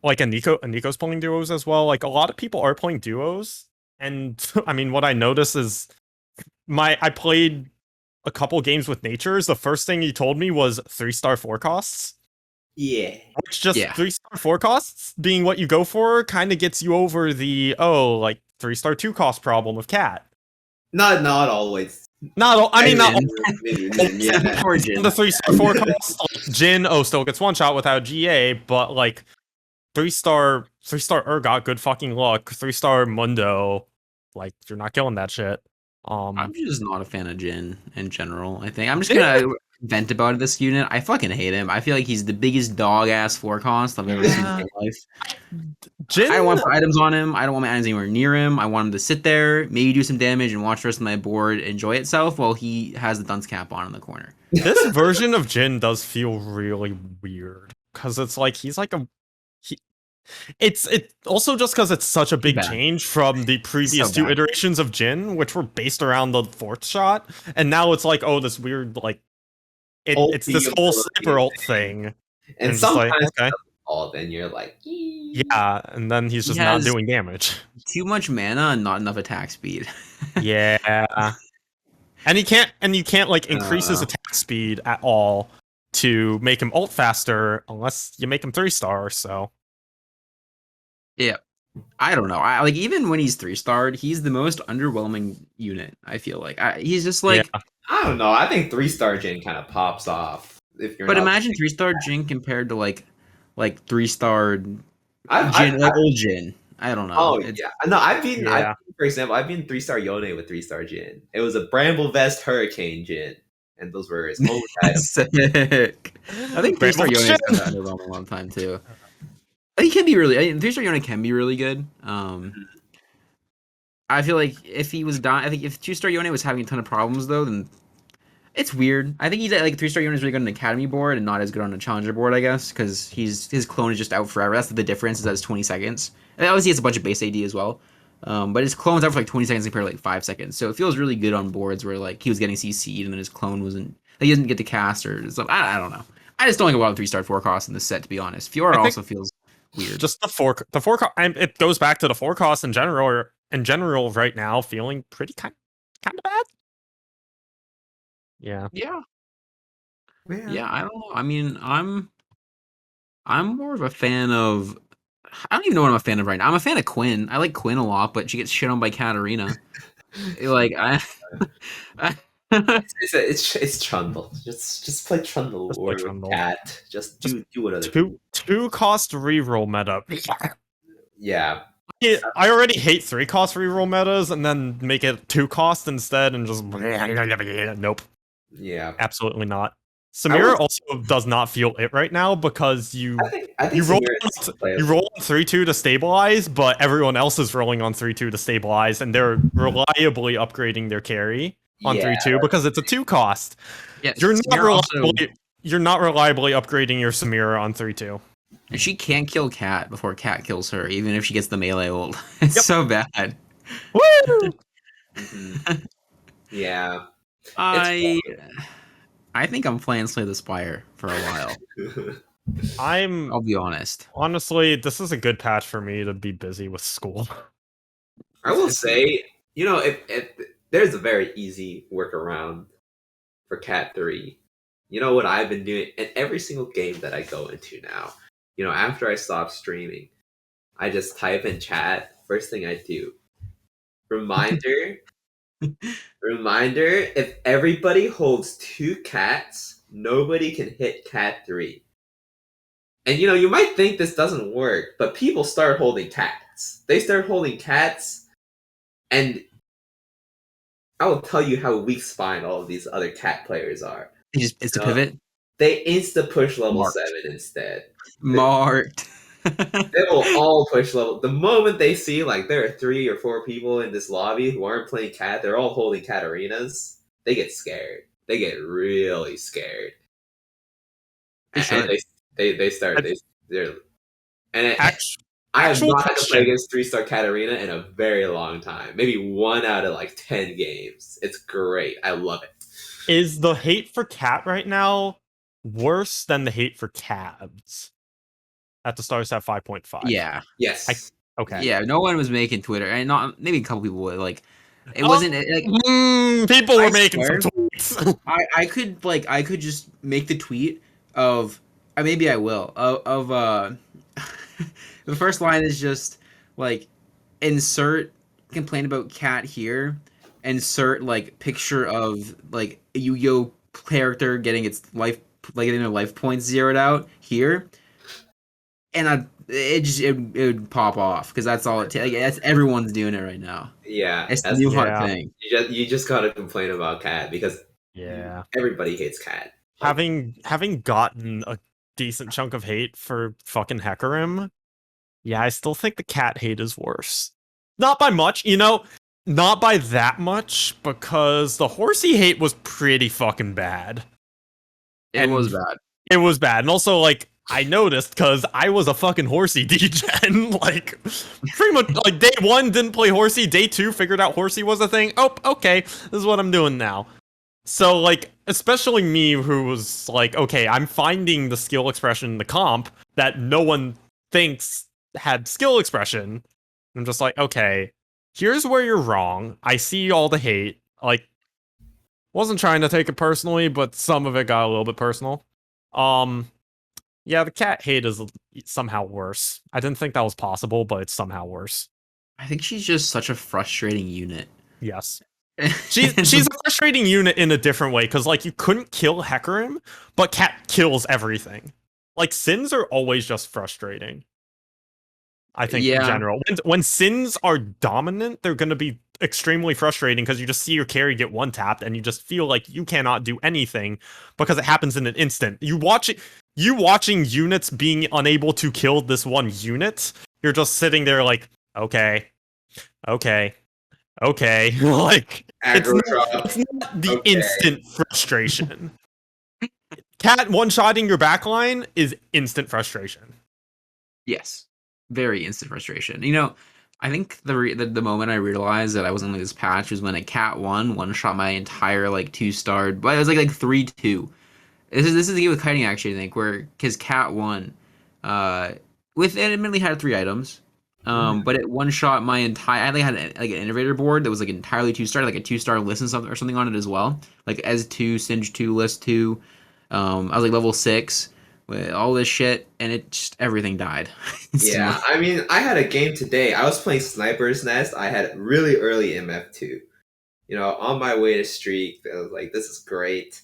Like Nico's playing duos as well. Like a lot of people are playing duos, and I mean what I notice is I played a couple games with Natures. The first thing he told me was 3-star forecasts. Yeah. Which just 3-star forecasts being what you go for kind of gets you over the 3-star 2-cost problem of Cat. Not always. Not all. I mean, not all. Yeah. The 3-star forecast. Jin still gets one shot without GA, but like 3-star Urgot, good fucking luck. 3-star Mundo, like you're not killing that shit. I'm just not a fan of Jin in general. I think I'm just gonna vent about this unit. I fucking hate him. I feel like he's the biggest dog ass forecast I've ever seen in my life. Jin, I don't want items on him. I don't want my items anywhere near him. I want him to sit there, maybe do some damage, and watch the rest of my board enjoy itself while he has the dunce cap on in the corner. This version of Jin does feel really weird because it's like he's like it's also just because it's such a big change from the previous two iterations of Jin, which were based around the 4th shot, and now it's like this weird like it's this whole sniper ult thing, and sometimes okay, then you're like yeah, and then he's just not doing damage. Too much mana and not enough attack speed. Yeah, and you can't like increase his attack speed at all to make him ult faster unless you make him 3-star. So Yeah. I don't know. I like even when he's 3-starred, he's the most underwhelming unit. I feel like he's just like. yeah. I don't know. I think 3-star Jin kind of pops off if you're. But not imagine 3-star Jin compared to like 3-starred I've, Jin, like old Jin. I don't know. Oh It's yeah, no. Yeah. For example, I've been 3-star Yone with 3-star Jin. It was a Bramble Vest Hurricane Jin, and those were his only items. sick. I think 3-star Yone is kind of underwhelming a long time too. He can be really. 3-star Yone can be really good. I feel like if he was dying, I think if 2-star Yone was having a ton of problems though, then it's weird. I think he's like 3-star Yone is really good on an academy board and not as good on a challenger board, I guess, because his clone is just out forever. That's the difference. Is that it's 20 seconds. And obviously, it's a bunch of base AD as well. But his clone's out for like 20 seconds compared to like 5 seconds. So it feels really good on boards where like he was getting CC'd and then his clone wasn't. Like, he doesn't get to cast or stuff. I don't know. I just don't like a lot of 3-star 4-cost in this set, to be honest. Fiora also feels weird. Just the 4 cost. It goes back to the 4 cost in general. Or in general, right now, feeling pretty kind of bad. Yeah. Yeah. Yeah, I don't know. I mean, I'm more of a fan of. I don't even know what I'm a fan of right now. I'm a fan of Quinn. I like Quinn a lot, but she gets shit on by Katarina. Like It's Trundle. Just play Trundle Just or play Trundle. Cat. Just do what other. 2 cost reroll meta. Yeah. I already hate 3 cost reroll metas, and then make it 2 cost instead, and just nope. Yeah. Absolutely not. Samira also does not feel it right now because you I think you roll Samira's playable. you roll on 3-2 to stabilize, but everyone else is rolling on 3-2 to stabilize, and they're reliably upgrading their carry on 3-2 because it's a 2 cost. yes, You're not Samira you're not reliably upgrading your Samira on 3-2. and she can't kill Cat before Cat kills her, even if she gets the melee ult. It's so bad. Woo! Mhm. Yeah. I think I'm playing Slay the Spire for a while. I'll be honest. Honestly, this is a good patch for me to be busy with school. I will say, if there's a very easy workaround for Cat 3. You know what I've been doing in every single game that I go into now. After I stop streaming, I just type in chat. First thing I do, reminder. Reminder, if everybody holds 2 cats, nobody can hit Cat 3. And you might think this doesn't work, but people start holding cats. They start holding cats, and I will tell you how weak spine all of these other cat players are. It's the pivot. They insta push level Marked. 7 instead. Marked. They will all push level. The moment they see like there are 3 or 4 people in this lobby who aren't playing cat, they're all holding Katarinas. They get scared. They get really scared. And they start. They're and I have not had to play against 3-star Katarina in a very long time. Maybe 1 out of like 10 games. It's great. I love it. Is the hate for Cat right now worse than the hate for Cabs? At the start at 5.5. Yeah. Yes. Okay. Yeah, no one was making Twitter, and not maybe a couple people would like. It wasn't like people were I making swear, some tweets. I could just make the tweet of maybe I will of the first line is just like insert complain about cat here, insert like picture of like a Yu-Gi-Oh character getting its life getting their life points zeroed out here. And it would pop off because that's all it takes. That's everyone's doing it right now. Yeah, It's the new hot thing. You just gotta complain about cat because everybody hates cat. Having gotten a decent chunk of hate for fucking Hecarim, I still think the cat hate is worse. Not by much, not by that much, because the horsey hate was pretty fucking bad. It was bad. It was bad, and also like. I noticed because I was a fucking horsey degen. Like, pretty much, like, day 1 didn't play horsey. Day 2 figured out horsey was a thing. Oh, okay, this is what I'm doing now. So, like, especially me who was like, okay, I'm finding the skill expression in the comp that no one thinks had skill expression. I'm just like, okay, here's where you're wrong. I see all the hate. Like, wasn't trying to take it personally, but some of it got a little bit personal. Yeah, the cat hate is somehow worse. I didn't think that was possible, but it's somehow worse. I think she's just such a frustrating unit. Yes. And She's a frustrating unit in a different way, because like you couldn't kill Hecarim, but Cat kills everything. Like Sins are always just frustrating. I think in yeah, general. When Sins are dominant, they're gonna be extremely frustrating because you just see your carry get one tapped and you just feel like you cannot do anything because it happens in an instant. You watching units being unable to kill this one unit, you're just sitting there like, okay, okay, okay. Like Aggro drop. it's not the Okay. instant frustration. Cat one-shotting your backline is instant frustration. yes, very instant frustration. I think the moment I realized that I wasn't like this patch was when a cat one shot my entire like 2-star, but it was like 3-2. This is the game with kiting actually, I think, where because cat one, uh, with it admittedly had 3 items, but it one shot my entire. I think I had like an innovator board that was like entirely 2-star, like a 2-star list and something or something on it as well, like Ez2, Singe 2, List 2. I was like level 6 with all this shit, and it just everything died. Yeah, I mean, I had a game today. I was playing Sniper's Nest. I had really early MF2. On my way to streak, I was like, this is great.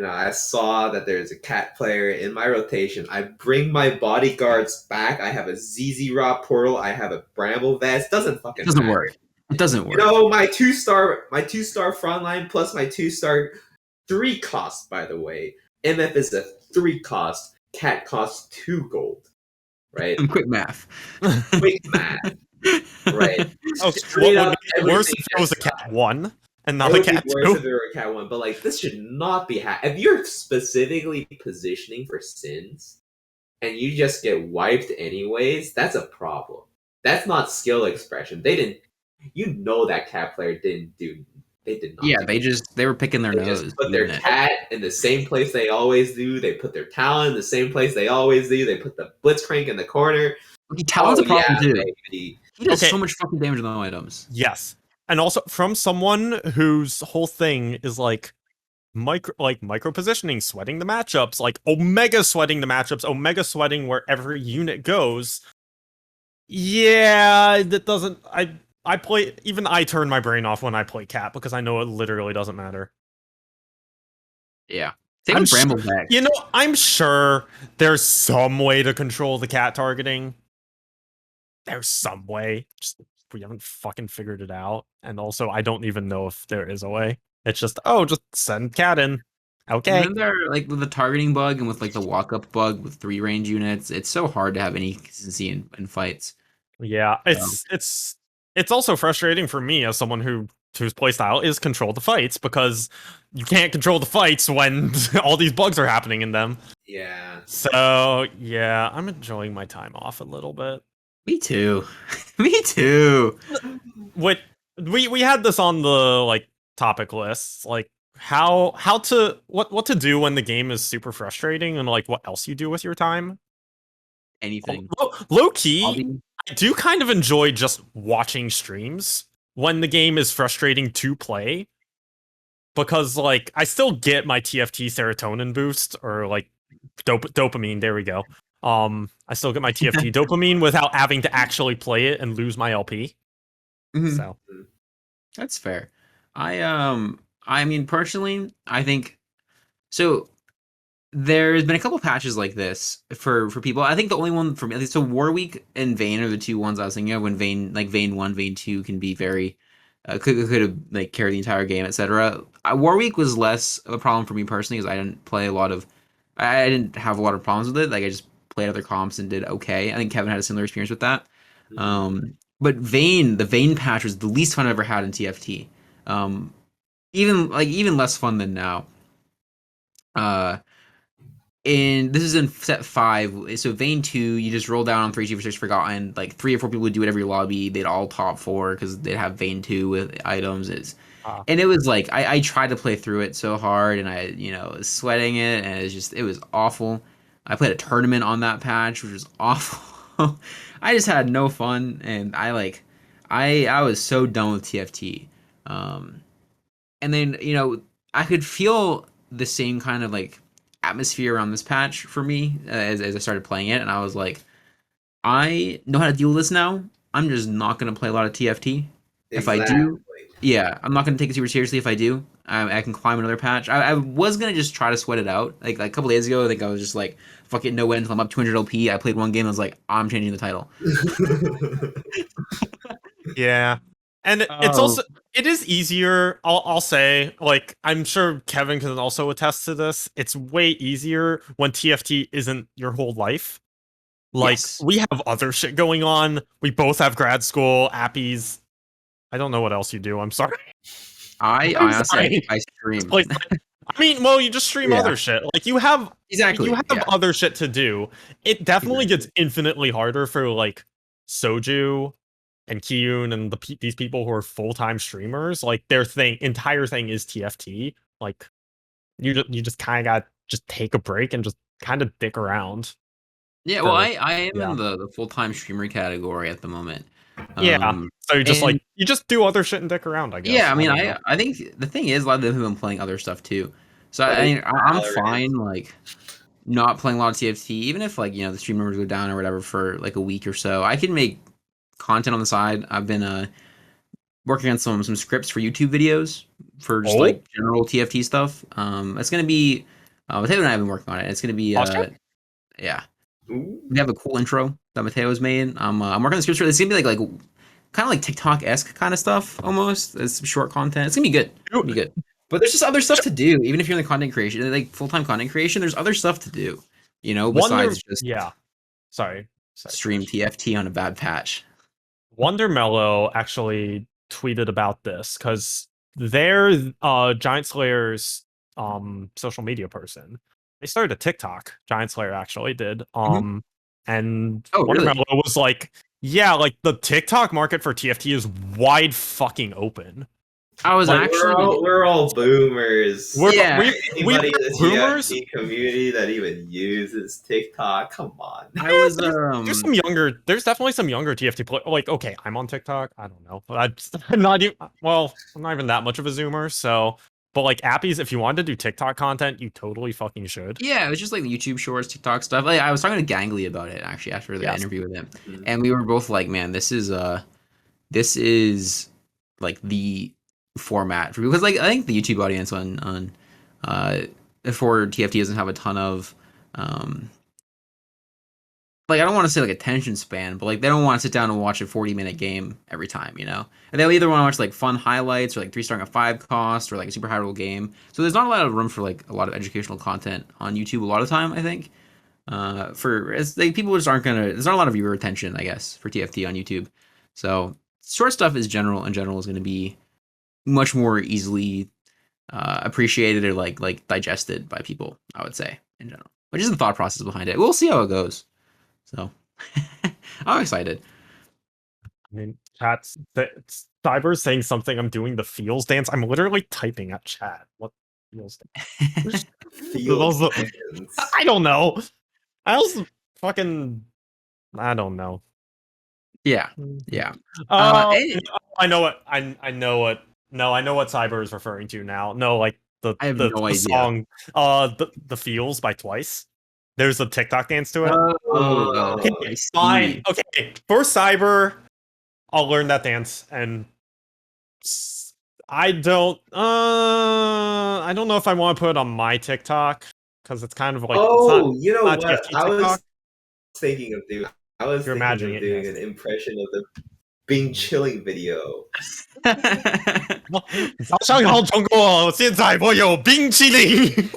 I saw that there's a cat player in my rotation. I bring my bodyguards back. I have a ZZ Raw portal. I have a Bramble Vest. Doesn't fucking It doesn't matter. work. It doesn't work. My 2-star frontline plus my 2-star 3 cost, by the way. MF is a 3 cost. Cat costs 2 gold. Right? Quick math. Quick math. Right. Okay, Straight what would up, be worse everything if it was a gets cat one and not It a would be cat worse if two? it were a cat one, but like this should not be if you're specifically positioning for Sins and you just get wiped anyways, that's a problem. That's not skill expression. That cat player they did not Yeah, do they were picking their they nose. just put their doing it. cat in the same place they always do. They put their talon in the same place they always do. They put the Blitzcrank in the corner. Talon's a problem too. Baby. He does Okay. so much fucking damage with no items. Yes. And also from someone whose whole thing is like micro positioning, sweating the matchups, like omega sweating the matchups, omega sweating where every unit goes. Yeah, that doesn't I turn my brain off when I play cat because I know it literally doesn't matter. Yeah. Same I'm with sure- Bramble Deck. I'm sure there's some way to control the cat targeting. There's some way. Just we haven't fucking figured it out. And also I don't even know if there is a way. It's just just send cat in. Okay. Isn't there like with the targeting bug and with like the walk up bug with 3 range units? It's so hard to have any consistency in fights. Yeah, it's also frustrating for me as someone whose playstyle is control the fights because you can't control the fights when all these bugs are happening in them. Yeah. So yeah, I'm enjoying my time off a little bit. Me too. Me too. What we had this on the like topic lists, like how to what to do when the game is super frustrating and like what else you do with your time. Anything. Low key, Hobby. I do kind of enjoy just watching streams when the game is frustrating to play because like I still get my TFT serotonin boost or like dopamine, there we go. I still get my TFT dopamine without having to actually play it and lose my LP. Mhm. So That's fair. I mean personally, I think so there's been a couple patches like this for people. I think the only one for me, so Warweek and Vayne are the two ones I was thinking of when Vayne 1, Vayne 2 can be very could have like carried the entire game, etc. Warweek was less of a problem for me personally because I didn't play a lot of I didn't have a lot of problems with it. Like I just played other comps and did okay. I think Kevin had a similar experience with that. But the Vayne patch was the least fun I ever had in TFT. Even less fun than now. And this is in set 5. So Vayne 2, you just roll down on 3 Chief 6 Forgotten. Like 3 or 4 people would do it every lobby. They'd all top 4 because they'd have Vayne 2 with items. And it was like I tried to play through it so hard, and I was sweating it, and it was awful. I played a tournament on that patch, which was awful. I just had no fun, and I was so done with TFT. And then I could feel the same kind of like atmosphere around this patch for me as I started playing it, and I was like, I know how to deal with this now. I'm just not gonna play a lot of TFT. If I Exactly. do, yeah, I'm not gonna take it super seriously. If I do, I can climb another patch. I was gonna just try to sweat it out. Like a couple days ago, I think I was just like, fuck it, no win until I'm up 200 LP. I played one game. I was like, I'm changing the title. Yeah. And it's Oh. also it is easier, I'll say, like I'm sure Kevin can also attest to this. It's way easier when TFT isn't your whole life. Like Yes. we have other shit going on. We both have grad school, appies. I don't know what else you do. I'm sorry. I I'm honestly, sorry. I stream. Like, I mean, well, you just stream Yeah. other shit. Like you have Exactly. Yeah. other shit to do. It definitely Exactly. gets infinitely harder for like Soju and Kiyun and these people who are full-time streamers. Like their entire thing is TFT. Like you just kind of got just take a break and just kind of dick around. Yeah, well, For I am yeah. in the full-time streamer category at the moment. Yeah. So you just and like you just do other shit and dick around, I guess. yeah, I mean, don't know. I think the thing is a lot of them have been playing other stuff too. So Like I'm Valorant. fine like not playing a lot of TFT, even if like the stream numbers go down or whatever for like a week or so. I can make content on the side. I've been working on some scripts for YouTube videos for just Oh? like general TFT stuff. It's gonna be Mateo and I have been working on it. It's gonna be Awesome. yeah. Ooh. We have a cool intro that Mateo's made. I'm working on the scripts for it. It's gonna be like kind of like TikTok esque kind of stuff almost. It's some short content. It's gonna be good. It'll be good. But there's just other stuff to do. Even if you're in the content creation, like full time content creation, there's other stuff to do. Besides just yeah. Sorry. stream TFT on a bad patch. Wonder Mellow actually tweeted about this because they're Giant Slayer's social media person. They started a TikTok. Giant Slayer actually did. And Oh, Wonder really? Mellow was like, yeah, like the TikTok market for TFT is wide fucking open. I was Like, actually we're all boomers. Yeah. Anybody in the boomers? TFT community that even uses TikTok, come on. I was There's some younger. There's definitely some younger TFT players. Like, okay, I'm on TikTok. I don't know. I'm not even. Well, I'm not even that much of a Zoomer. So, but like appies, if you wanted to do TikTok content, you totally fucking should. Yeah, it was just like the YouTube Shorts, TikTok stuff. Like I was talking to Gangly about it actually after the Yes. interview with him, Mhm. and we were both like, "Man, this is like the format for because like I think the YouTube audience on for TFT doesn't have a ton of like I don't want to say like attention span, but like they don't want to sit down and watch a 40-minute game every time, and they'll either want to watch like fun highlights or like 3-star and 5 cost or like a super high roll game. So there's not a lot of room for like a lot of educational content on YouTube a lot of time, I think. For it's like people just aren't gonna. There's not a lot of viewer attention, I guess, for TFT on YouTube. So short stuff is in general is going to be much more easily appreciated or like digested by people, I would say, in general, which is the thought process behind it. We'll see how it goes. So I'm excited. I mean, chat's Cyber's saying something. I'm doing the feels dance. I'm literally typing at chat. What feels dance? Field Those- fans. I don't know. I also fucking. I don't know. Yeah, yeah. No, I know what I know what. No, I know what Cyber is referring to now. No, like I have the no idea. song, the feels by Twice. There's a TikTok dance to it. Okay, I see. Fine. Okay, for Cyber, I'll learn that dance, and I don't know if I want to put it on my TikTok because it's kind of like You know not what? TFT I was TikTok. thinking of doing. I was You're thinking imagining of it, doing yes. an impression of the Bing chilling video. 早上好，中国，现在我有冰淇淋。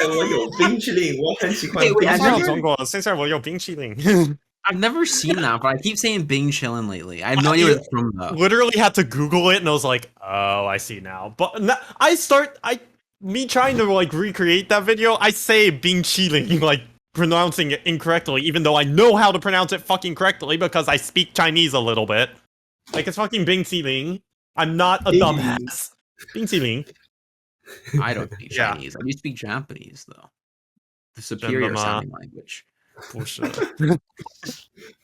我有冰淇淋，我很喜欢 Hey, wait, 冰 早 I've 淇淋。上好， never- 中国，现在我有冰淇淋。 I've never seen that, but I keep saying Bing chillin' lately. I have no idea what it's from though. Literally had to Google it, and I was like, "Oh, I see now." But me trying to like recreate that video. I say Bing Qiling, like pronouncing it incorrectly, even though I know how to pronounce it fucking correctly because I speak Chinese a little bit. Like it's fucking Bing Qiling. I'm not a Bing dumbass. Bing Qiling. I don't speak Yeah. Chinese. I do speak Japanese though. The superior Gentleman. sounding language. Bullshit.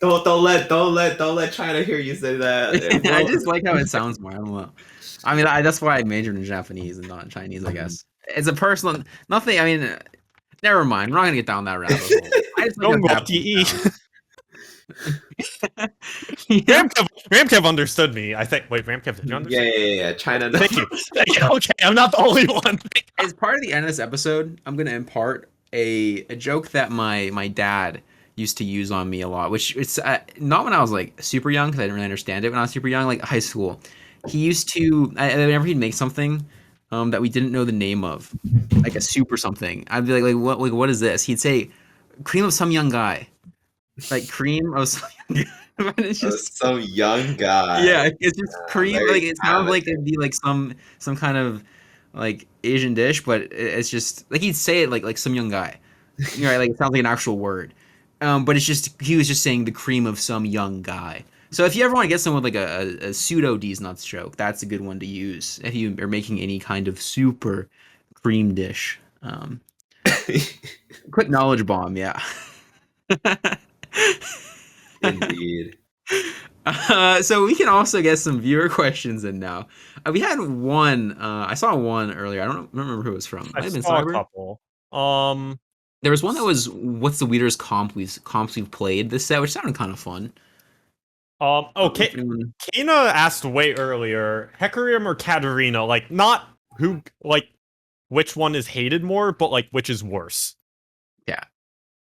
Don't let China hear you say that. I just like how it sounds more. I don't know. I mean, that's why I majored in Japanese and not in Chinese. I guess it's a personal nothing. I mean, Never mind. We're not gonna get down that rabbit hole. I just Don't look go at up to E. that. Yeah. Ramkev understood me. I think. Wait, Ramkev, did you understand? Yeah. China. Thank you. Thank you. Okay, I'm not the only one. As part of the end of this episode, I'm gonna impart a joke that my dad used to use on me a lot, which it's not when I was like super young because I didn't really understand it when I was super young, like high school. He used to whenever he'd make something that we didn't know the name of, like a soup or something. I'd be what is this? He'd say cream of some young guy, like cream of some young guy. And it's just Some young guy. yeah, it's just cream. very Like it sounds like amateur. it'd be like some kind of like Asian dish, but it's just like he'd say it like some young guy. You know, like it sounds like an actual word. But it's just he was just saying the cream of some young guy. So if you ever want to get someone with like a pseudo D's nuts joke, that's a good one to use if you are making any kind of super cream dish. Quick knowledge bomb, yeah. Indeed. So we can also get some viewer questions in now. We had one. I saw one earlier. I don't remember who it was from. Might I have been saw a Cyber. couple. There was one that was what's the weirdest comps we've played this set, which sounded kind of fun. Okay. If anyone- Kina asked way earlier, Hecarim or Katarina? Like, not who, like, which one is hated more, but like, which is worse. Yeah.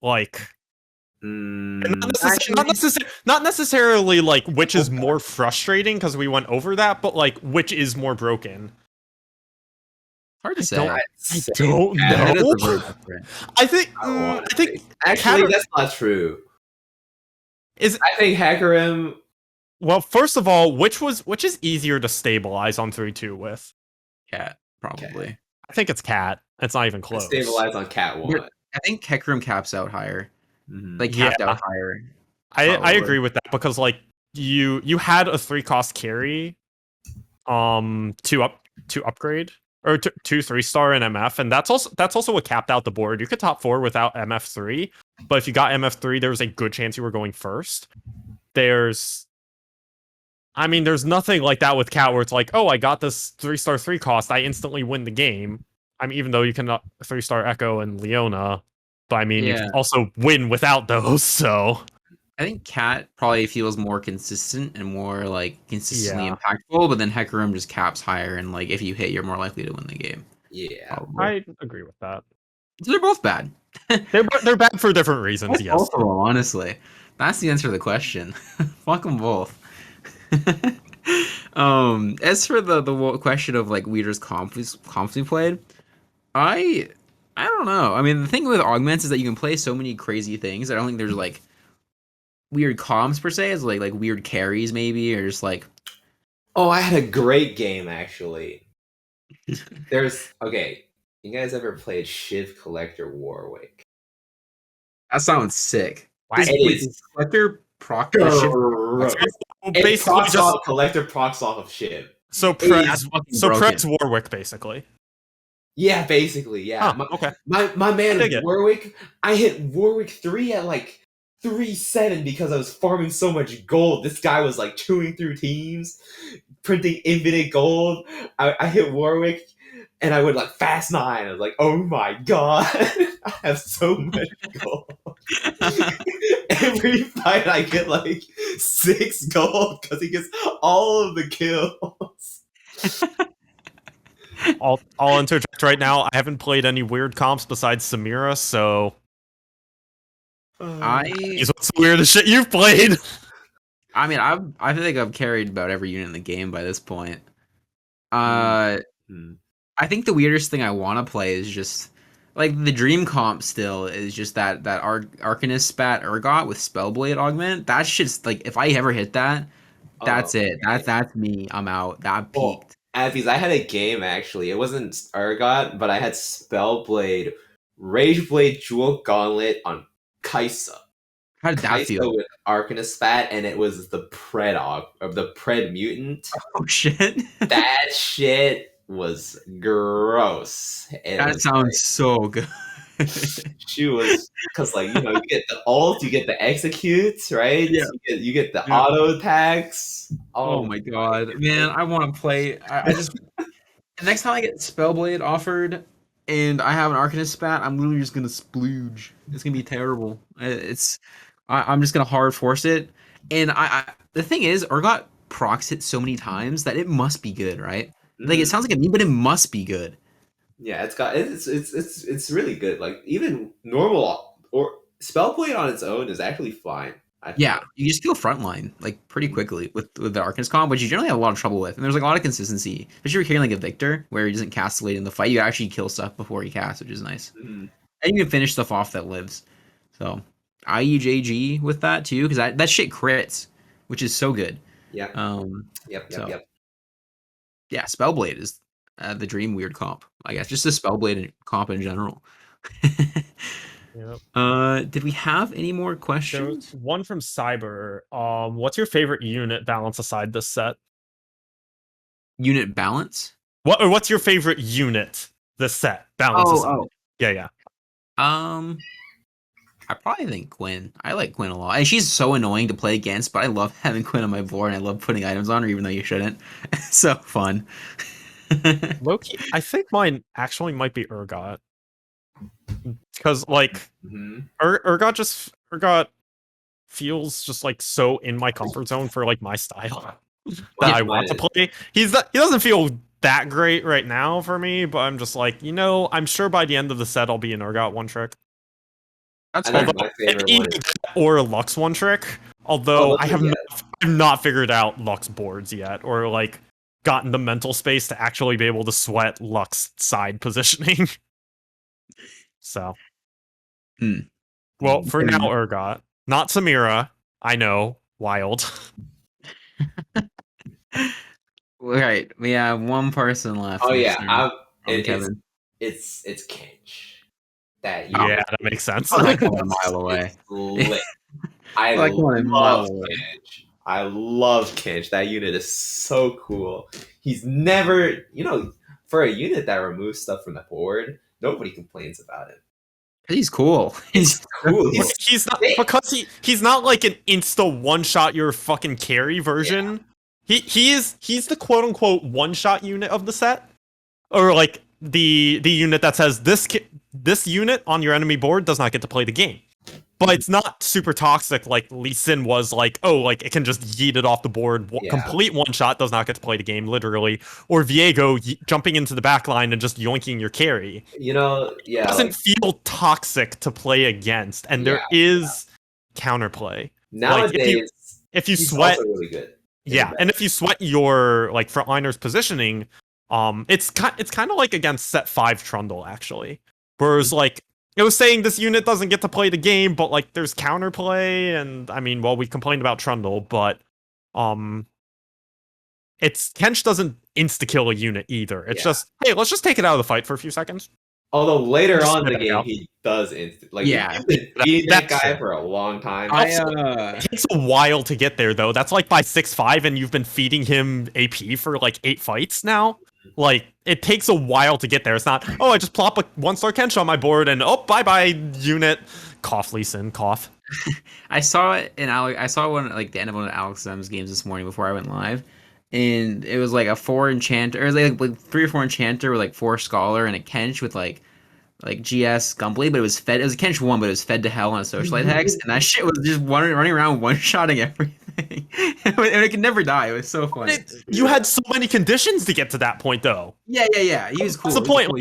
Like, Mm, and not necessarily like which is more frustrating because we went over that, but like which is more broken. Hard to say. don't- I'd I say don't Yeah, it is know. a very different. I think I don't wanna I think say. Actually, Katar- that's not true. is I think Hecarim. well. First of all, which is easier to stabilize on 3-2 with? Cat, probably. I think it's Cat. It's not even close. Stabilize on Cat 1. I think Hecarim caps out higher. Mhm. Like capped Yeah. out higher. I Probably. agree with that because like you had a 3-cost carry to upgrade or to 3-star in MF, and that's also what capped out the board. You could top 4 without MF3, but if you got MF3 there was a good chance you were going first. There's nothing like that with Cat where it's like, oh, I got this 3-star 3-cost, I instantly win the game. I mean, even though you can 3-star Echo and Leona, but I mean, you Yeah. can also win without those, so I think Cat probably feels more consistent and more like consistently Yeah. impactful, but then Hecarim just caps higher, and like if you hit, you're more likely to win the game. Yeah. Probably. I agree with that. So they're both bad. They're bad for different reasons, yes. Both of them, honestly. That's the answer to the question. Fuck them both. As for the question of like weirdest comps we played, I don't know. I mean, the thing with augments is that you can play so many crazy things. I don't think there's like weird comps per se, as like weird carries maybe, or just like Oh, I had a great game actually. Okay. You guys ever played Shiv Collector Warwick? that sounds sick. Why- This It wait, is Collector proc the shit. gross. It Basically, procs just off Collector procs off of Shiv. so It Prez, That's fucking so broken. Prez Warwick, basically. Yeah, basically, yeah. Huh, okay. My man dig it. Warwick, I hit Warwick 3 at like 3-7 because I was farming so much gold. This guy was like chewing through teams, printing infinite gold. I hit Warwick and I would like fast 9. I was like, oh my god, I have so much gold. Every fight I get like 6 gold because he gets all of the kills. I'll interject right now. I haven't played any weird comps besides Samira, so I what's the weirdest shit you've played? mean I think I've carried about every unit in the game by this point. Hmm. I think the weirdest thing I want to play is just like the dream comp still is just that Arcanist spat Urgot with Spellblade augment. That shit's like if I ever hit that, that's Oh, it. That's me. I'm out. That Well, peaked. Abby's, I had a game actually. It wasn't Urgot, but I had Spellblade, Rageblade, Jewel Gauntlet on Kaisa. How did that Kaisa feel? with Arcanist Spat, and it was the Pred Mutant. Oh shit. That shit was gross. It That was sounds so good. she was because like you get the ult, you get the executes, right? Yeah. You get the Yeah. auto attacks. Oh my god, man! I want to play. I just the next time I get Spellblade offered, and I have an Arcanist spat, I'm literally just gonna splooge. It's gonna be terrible. I'm just gonna hard force it, and the thing is, Urgot procs it so many times that it must be good, right? Like it Mhm. sounds like a meme, but it must be good. Yeah, it's really good. Like even normal or Spellblade on its own is actually fine. I Yeah, feel. you just feel frontline like pretty quickly with the Arcanist comp, which you generally have a lot of trouble with. And there's like a lot of consistency, especially if you're carrying like a Victor, where he doesn't cast late in the fight. You actually kill stuff before he casts, which is nice. Mhm. And you can finish stuff off that lives. So IUJG with that too, because that shit crits, which is so good. Yeah. Um, Yep. Yep. so Yep. yeah, Spellblade is the dream weird comp, I guess. Just a Spellblade comp in general. Yep. Did we have any more There was questions? one from Cyber. What's your favorite unit balance aside this set? Unit balance? What's your favorite unit this set? Balance aside. Oh, Yeah. I probably think Quinn. I like Quinn a lot. And she's so annoying to play against, but I love having Quinn on my board and I love putting items on her even though you shouldn't. It's so fun. Loki, I think mine actually might be Urgot. Because like Mhm. Urgot feels just like so in my comfort zone for like my style that I want to play. He doesn't feel that great right now for me, but I'm just like, I'm sure by the end of the set I'll be an Urgot one trick. That's I fair. think my favorite one is. Or a Lux one trick. Oh, Although those are, yeah. I've not figured out Lux boards yet, or like gotten the mental space to actually be able to sweat Lux side positioning. So, well, for now, Urgot, not Samira. I know, wild. Right. We have one person left. Oh yeah, Mr. it's Kevin. it's Kench. That Oh. Yeah, that makes sense. I like one a mile away. It's lit. I like one a mile love away. Kench. I love Kench. That unit is so cool. He's never, for a unit that removes stuff from the board, nobody complains about it. He's cool. He's cool. He's not because he's not like an insta one shot your fucking carry version. Yeah. He's the quote unquote one shot unit of the set, or like the unit that says this unit on your enemy board does not get to play the game. But it's not super toxic like Lee Sin was like, oh, like it can just yeet it off the board. Complete one shot, does not get to play the game, literally. Or Viego jumping into the back line and just yoinking your carry. Yeah. It doesn't feel toxic to play against, and there is counterplay. Nowadays, like if you he's sweat, also really good. Yeah, and if you sweat your like frontliner's positioning, it's kind of like against set 5 Trundle actually. Whereas like it was saying this unit doesn't get to play the game, but like there's counterplay, and I mean, well, we complained about Trundle, but it's Kench doesn't insta kill a unit either. It's just, hey, let's just take it out of the fight for a few seconds. Although later Just on in the spit it game out. he does instant. Like Yeah. he's been beating that That's guy true. for a long time. It takes a while to get there though. That's like by 6-5, and you've been feeding him AP for like 8 fights now. Like it takes a while to get there. It's not, oh, I just plop a 1-star Kench on my board and oh, bye unit. Cough, Lee Sin, cough. I saw it in I saw one like the end of one of Alex M's games this morning before I went live, and it was like a 4 enchanter, or it was like 3 or 4 enchanter with like 4 scholar and a Kench with like GS Gunblade, but it was fed. It was a Kench 1, but it was fed to hell on a Socialite Hex, and that shit was just running around one-shotting everything, and it could never die. It was so funny. You had so many conditions to get to that point, though. Yeah. He was cool. What's the point?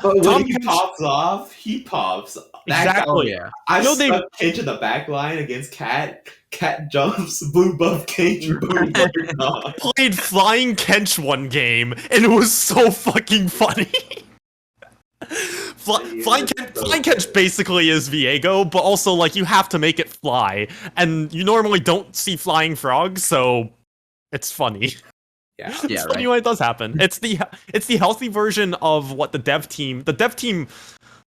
But when Tom he Kench- pops off, he pops. That Exactly. guy, Yeah. I know stuck they- Kench in the back line against Cat. Cat jumps, blue buff Kench, blue buff Nog. Played Flying Kench one game, and it was so fucking funny. Flying Kench basically is Viego, but also like you have to make it fly, and you normally don't see flying frogs, so it's funny. Yeah. It's funny when it does happen. It's the healthy version of what the dev team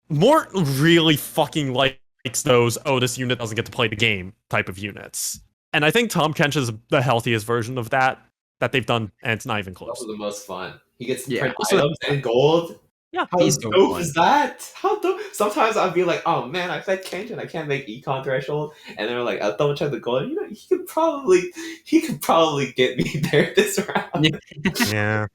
more really fucking likes those, oh, this unit doesn't get to play the game type of units. And I think Tahm Kench is the healthiest version of that they've done, and it's not even close. Also the most fun. He gets Yeah. print items and gold. Yeah, How he's so dope fun. is that? How dope? Sometimes I'd be like, oh man, I fed Kench and I can't make econ threshold, and they're like, I'll double check the gold. He could probably get me there this round. Yeah.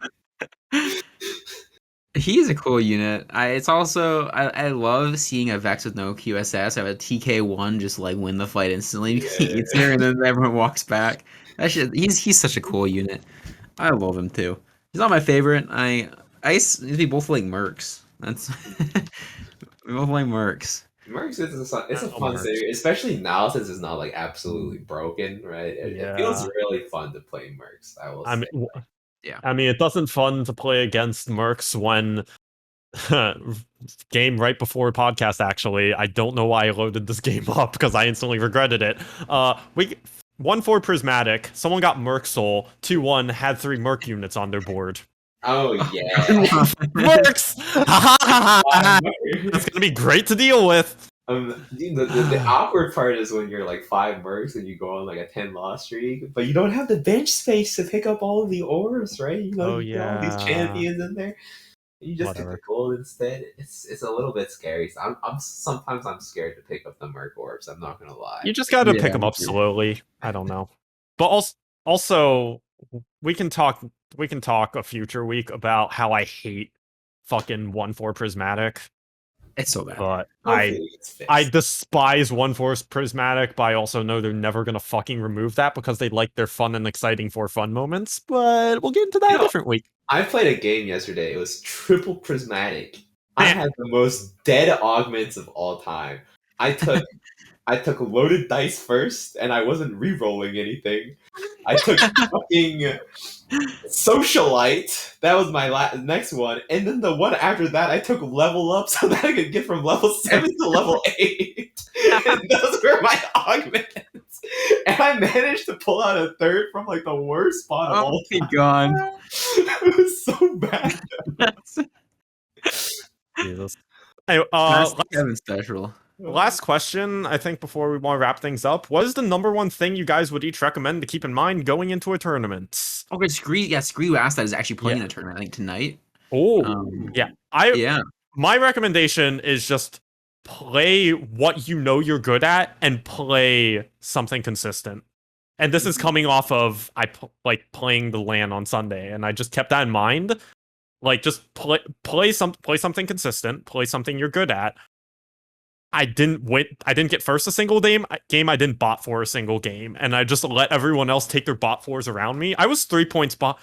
He's a cool unit. It's also I love seeing a Vex with no QSS have a TK1 just like win the fight instantly because he eats Yeah. her and then everyone walks back. That shit, he's such a cool unit. I love him too. He's not my favorite. We both like Mercs. That's we both like Mercs. Mercs it's a Oh, fun Mercs. series, especially now since it's not like absolutely broken, right? It feels Yeah. really fun to play Mercs. I will I say. mean, Yeah. I mean, it doesn't fun to play against Mercs when game right before podcast. Actually, I don't know why I loaded this game up because I instantly regretted it. We 1-4 prismatic. Someone got Merc Soul. 2-1 had 3 Merc units on their board. Oh yeah. Mercs. That's gonna be great to deal with. Dude, the awkward part is when you're like 5 mercs and you go on like a 10 loss streak, but you don't have the bench space to pick up all of the ores, right? You know, Oh you get all these yeah. champions in there. You just get the Whatever. gold instead. It's a little bit scary. So I'm sometimes I'm scared to pick up the merc orbs. I'm not gonna lie. You just gotta Yeah, pick them up slowly. I don't know. But also we can talk a future week about how I hate fucking 1-4 prismatic. it's so bad. But Hopefully it's fixed. I despise 1-4 prismatic, but I also know they're never gonna fucking remove that because they like their fun and exciting for fun moments. But we'll get into that You a know, different week. I played a game yesterday. It was triple prismatic. I had the most dead augments of all time. I took loaded dice first, and I wasn't re-rolling anything. I took fucking socialite. That was my next one, and then the one after that, I took level up so that I could get from level 7 to level 8. And those were my augments, and I managed to pull out a third from like the worst spot of Oh all my time. god. It was so bad. Jesus. Anyway, That's Kevin special. last question, I think, before we want to wrap things up. What is the number one thing you guys would each recommend to keep in mind going into a tournament? Okay, Scree asked that is actually playing Yeah. in a tournament, I think tonight. Oh, yeah. Yeah. My recommendation is just play what you know you're good at and play something consistent. And this is coming off of playing the LAN on Sunday, and I just kept that in mind. Like, just play something consistent, play something you're good at. I didn't win. I didn't get first a single game. I didn't bot for a single game, and I just let everyone else take their bot fours around me. I was 3 points this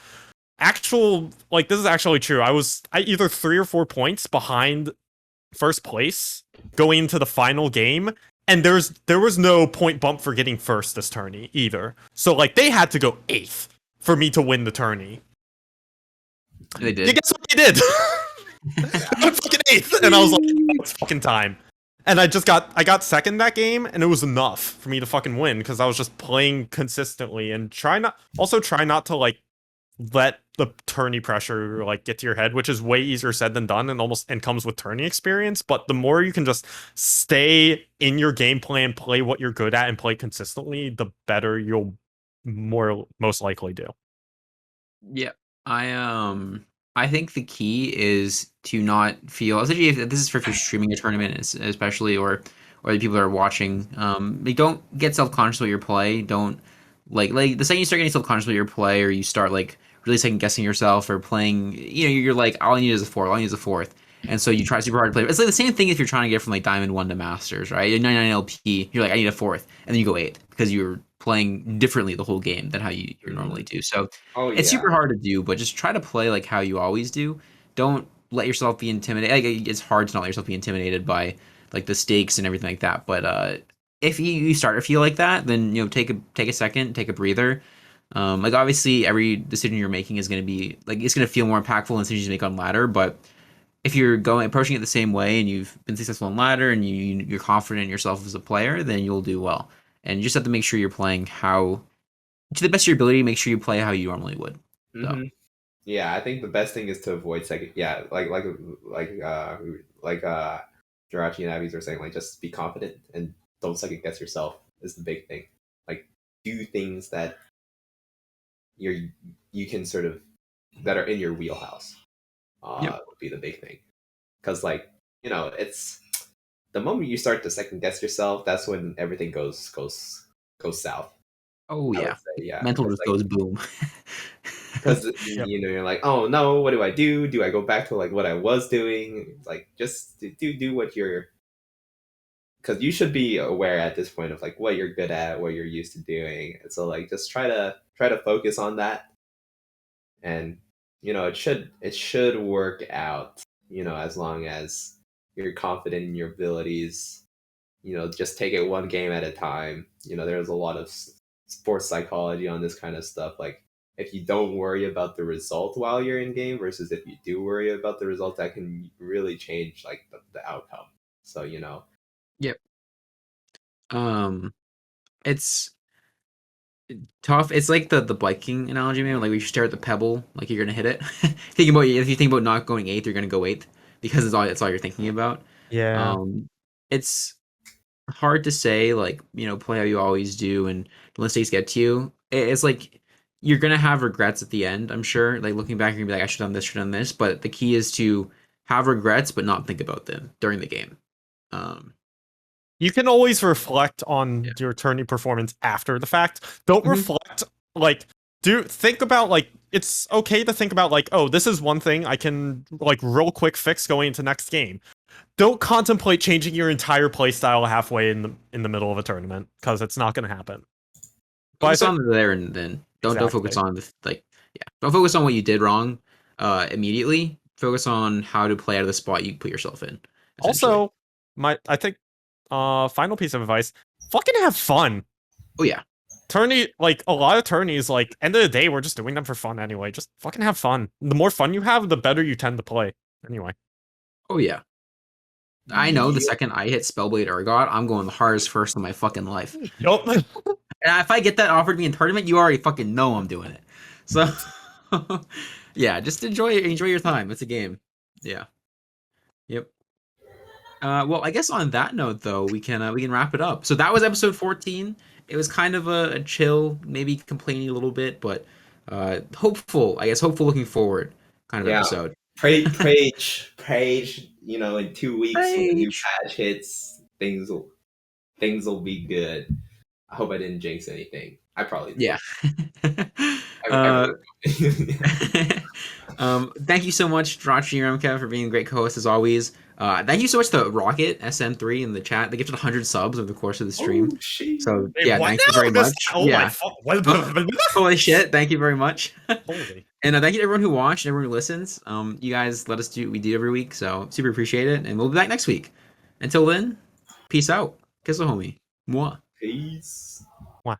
is actually true. I either 3 or 4 points behind first place going into the final game, and there was no point bump for getting first this tourney either. So like they had to go 8th for me to win the tourney. They did. Yeah, guess what they did? I got fucking 8th, and I was like, it's fucking time. And I got second that game, and it was enough for me to fucking win because I was just playing consistently and try not to like let the tourney pressure like get to your head, which is way easier said than done and comes with tourney experience. But the more you can just stay in your game plan, play what you're good at, and play consistently, the better you'll most likely do. Yeah. I think the key is to not feel, especially if this is if you're streaming a tournament, especially or the people that are watching. Like don't get self-conscious with your play. Don't like the second you start getting self-conscious with your play, or you start like really second guessing yourself or playing. You're like, all I need is a fourth. All I need is a fourth. And so you try super hard to play. It's like the same thing if you're trying to get from like Diamond 1 to Masters, right? You're 99 LP, you're like, I need a fourth, and then you go 8 because you're playing differently the whole game than how you normally do. So Oh it's yeah. super hard to do, but just try to play like how you always do. Don't let yourself be intimidated. Like, it's hard to not let yourself be intimidated by like the stakes and everything like that. But if you start to feel like that, then take a second, take a breather. Like obviously every decision you're making is going to be like it's going to feel more impactful than decisions you make on ladder. But if you're approaching it the same way and you've been successful on ladder and you're confident in yourself as a player, then you'll do well. And you just have to make sure you're playing how to the best of your ability. Make sure you play how you normally would. So. Yeah, I think the best thing is to avoid second. Yeah, like Jirachi and Abby's are saying, like just be confident and don't second guess yourself is the big thing. Like do things that you can sort of that are in your wheelhouse. Would be the big thing, because it's the moment you start to second guess yourself, that's when everything goes south. Oh I would yeah, say, yeah. mental 'Cause, just goes boom. because Yep. you're like, oh no, what do I do? Do I go back to like what I was doing? It's like just do what you're, because you should be aware at this point of like what you're good at, what you're used to doing. And so like just try to focus on that, and it should work out. As long as you're confident in your abilities. Just take it one game at a time. There's a lot of sports psychology on this kind of stuff. Like, if you don't worry about the result while you're in game versus if you do worry about the result, that can really change like the outcome. So, Yep. It's tough. It's like the biking analogy, man. Like, we should stare at the pebble, like you're gonna hit it. If you think about not going eighth, you're gonna go eighth because it's all you're thinking about. Yeah. It's hard to say, like, play how you always do and don't let mistakes get to you. It's like you're gonna have regrets at the end, I'm sure. Like, looking back, you're gonna be like, I should have done this, should have done this. But the key is to have regrets but not think about them during the game. Um, You can always reflect yeah. on your tourney performance after the fact. Don't Mhm. reflect like think about like it's okay to think about like, oh, this is one thing I can like real quick fix going into next game. Don't contemplate changing your entire playstyle halfway in the middle of a tournament because it's not going to happen. But I Focus think on the there and then. Don't focus exactly. on the don't focus on what you did wrong immediately. Focus on how to play out of the spot you put yourself in, essentially. Also, I think final piece of advice, fucking have fun. Oh yeah. Tourney, like a lot of tourneys, like end of the day, we're just doing them for fun anyway. Just fucking have fun. The more fun you have, the better you tend to play. Anyway. Oh yeah. I know the Yep. second I hit Spellblade Urgot, I'm going the hardest first in my fucking life. Yup. And if I get that offered to me in tournament, you already fucking know I'm doing it. So yeah, just enjoy your time. It's a game. Yeah. Yep. Well, I guess on that note, though, we can wrap it up. So that was episode 14. It was kind of a chill, maybe complaining a little bit, but hopeful. I guess hopeful, looking forward kind of Yeah. episode. Page. In 2 weeks when the new Rage. patch hits, things will be good. I hope I didn't jinx anything. I probably did. Yeah. uh, Everyone. thank you so much, Drachi Remkev, for being a great co-host as always. Thank you so much to Rocket SN3 in the chat. They gifted 100 subs over the course of the stream. Oh shit! So Wait, yeah, what thank you now? very much. Oh my Yeah. fuck. Holy shit! Thank you very much. Holy. And thank you to everyone who watched, everyone who listens. You guys let us do what we do every week, so super appreciate it. And we'll be back next week. Until then, peace out. Kiss a homie. Mwah. Peace. Wow.